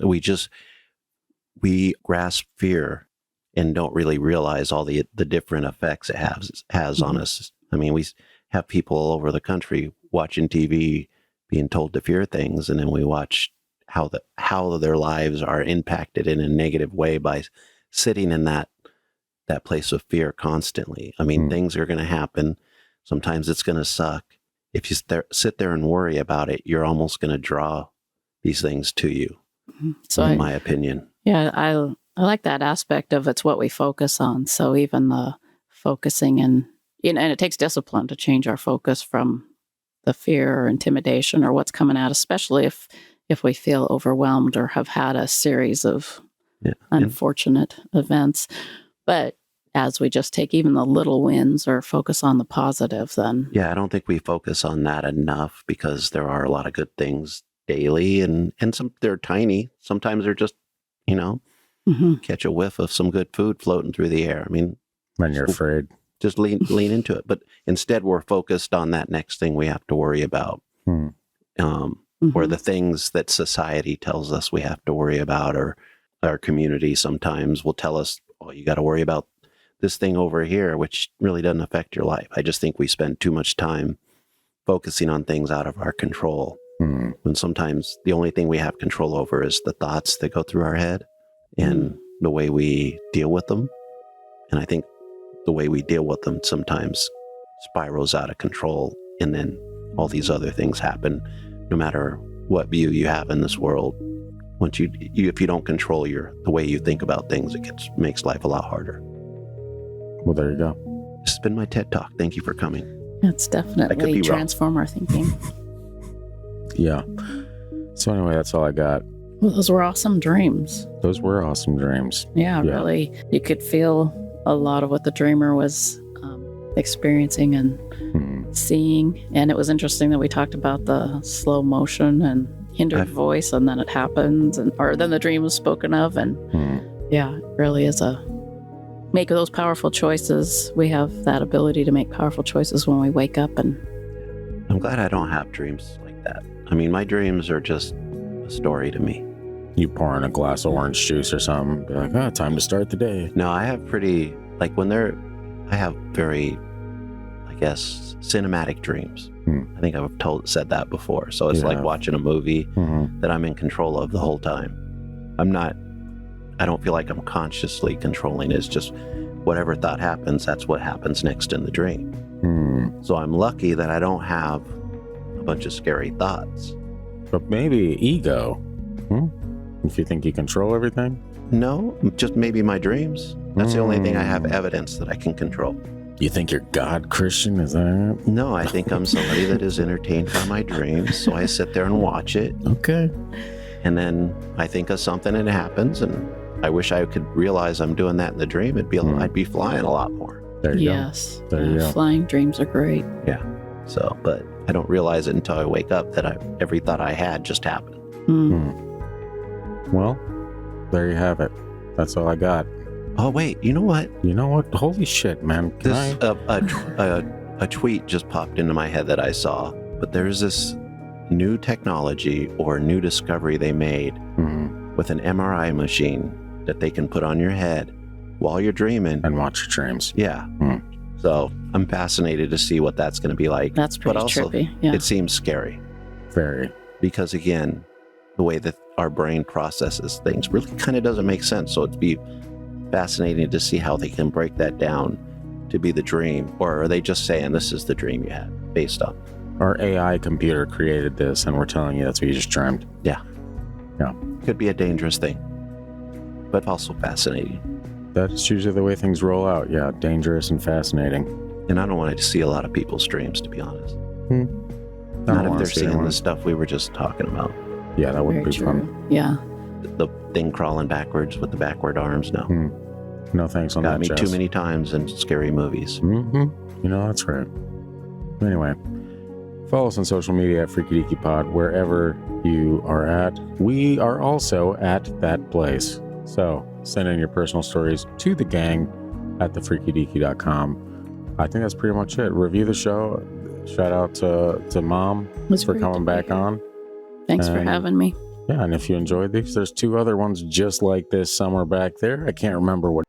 Speaker 2: we grasp fear and don't really realize all the different effects it has on us. I mean, we have people all over the country watching TV being told to fear things, and then we watch how their lives are impacted in a negative way by sitting in that place of fear constantly. I mean, things are going to happen. Sometimes it's going to suck. If you sit there and worry about it, you're almost going to draw these things to you,
Speaker 3: so
Speaker 2: in my opinion.
Speaker 3: Yeah, I like that aspect of it's what we focus on. So even the focusing and it takes discipline to change our focus from the fear or intimidation or what's coming out, especially if we feel overwhelmed or have had a series of unfortunate events. But as we just take even the little wins or focus on the positive, then
Speaker 2: Yeah, I don't think we focus on that enough, because there are a lot of good things daily, and some, they're tiny. Sometimes they're just, catch a whiff of some good food floating through the air. I mean,
Speaker 1: when you're afraid.
Speaker 2: just lean into it. But instead, we're focused on that next thing we have to worry about, or the things that society tells us we have to worry about, or our community sometimes will tell us, "Oh, you got to worry about this thing over here," which really doesn't affect your life. I just think we spend too much time focusing on things out of our control, when sometimes the only thing we have control over is the thoughts that go through our head and the way we deal with them. And I think the way we deal with them sometimes spirals out of control, and then all these other things happen. No matter what view you have in this world, once if you don't control the way you think about things, it makes life a lot harder.
Speaker 1: Well, there you go.
Speaker 2: This has been my TED Talk. Thank you for coming.
Speaker 3: It's definitely
Speaker 2: wrong.
Speaker 3: transform our thinking.
Speaker 1: Yeah. So anyway, that's all I got.
Speaker 3: Well, those were awesome dreams.
Speaker 1: Those were awesome dreams.
Speaker 3: Yeah,
Speaker 1: Yeah.
Speaker 3: really. You could feel a lot of what the dreamer was experiencing and seeing. And it was interesting that we talked about the slow motion and hindered voice, and then it happens, or then the dream was spoken of. And yeah, it really is make those powerful choices. We have that ability to make powerful choices when we wake up. And
Speaker 2: I'm glad I don't have dreams like that. I mean, my dreams are just a story to me.
Speaker 1: You pour in a glass of orange juice or something, be like, time to start the day.
Speaker 2: No, I have pretty, like I have very, I guess, cinematic dreams. I think I've said that before. So it's like watching a movie that I'm in control of the whole time. I don't feel like I'm consciously controlling it. It's just whatever thought happens, that's what happens next in the dream. So I'm lucky that I don't have a bunch of scary thoughts.
Speaker 1: But maybe ego. If you think you control everything?
Speaker 2: No, just maybe my dreams. That's the only thing I have evidence that I can control.
Speaker 1: You think you're God, Christian? Is that?
Speaker 2: No, I think I'm somebody that is entertained by my dreams. So I sit there and watch it.
Speaker 1: Okay.
Speaker 2: And then I think of something and it happens. And I wish I could realize I'm doing that in the dream. I'd be flying a lot more.
Speaker 1: There you
Speaker 3: yes,
Speaker 1: go. There you go.
Speaker 3: Flying dreams are great.
Speaker 2: Yeah. So, but I don't realize it until I wake up that every thought I had just happened.
Speaker 1: Well, there you have it. That's all I got.
Speaker 2: Oh, wait, you know what?
Speaker 1: You know what? Holy shit, man.
Speaker 2: A tweet just popped into my head that I saw, but there's this new technology or new discovery they made with an MRI machine that they can put on your head while you're dreaming.
Speaker 1: And watch your dreams.
Speaker 2: Yeah. So I'm fascinated to see what that's going to be like.
Speaker 3: That's pretty
Speaker 2: but also,
Speaker 3: trippy. Yeah.
Speaker 2: It seems scary.
Speaker 1: Very.
Speaker 2: Because again, the way that our brain processes things really kind of doesn't make sense. So it'd be fascinating to see how they can break that down to be the dream, or are they just saying this is the dream you had based on?
Speaker 1: Our AI computer created this and we're telling you that's what you just dreamed.
Speaker 2: Yeah.
Speaker 1: Yeah.
Speaker 2: Could be a dangerous thing, but also fascinating.
Speaker 1: That's usually the way things roll out. Yeah. Dangerous and fascinating.
Speaker 2: And I don't want to see a lot of people's dreams, to be honest.
Speaker 1: Not
Speaker 2: if they're seeing the stuff we were just talking about.
Speaker 1: Yeah, that would
Speaker 3: Very
Speaker 1: be
Speaker 3: true.
Speaker 1: fun.
Speaker 3: Yeah.
Speaker 2: The thing crawling backwards with the backward arms. No.
Speaker 1: No thanks on
Speaker 2: Got
Speaker 1: that,
Speaker 2: me
Speaker 1: Jess.
Speaker 2: too many times in scary movies.
Speaker 1: You know, that's right. Anyway, follow us on social media at Freaky Deaky Pod, wherever you are at. We are also at that place. So send in your personal stories to the gang at thefreakydeaky.com. I think that's pretty much it. Review the show. Shout out to Mom for coming back on.
Speaker 3: Thanks for having me.
Speaker 1: Yeah, and if you enjoyed these, there's 2 other ones just like this somewhere back there. I can't remember what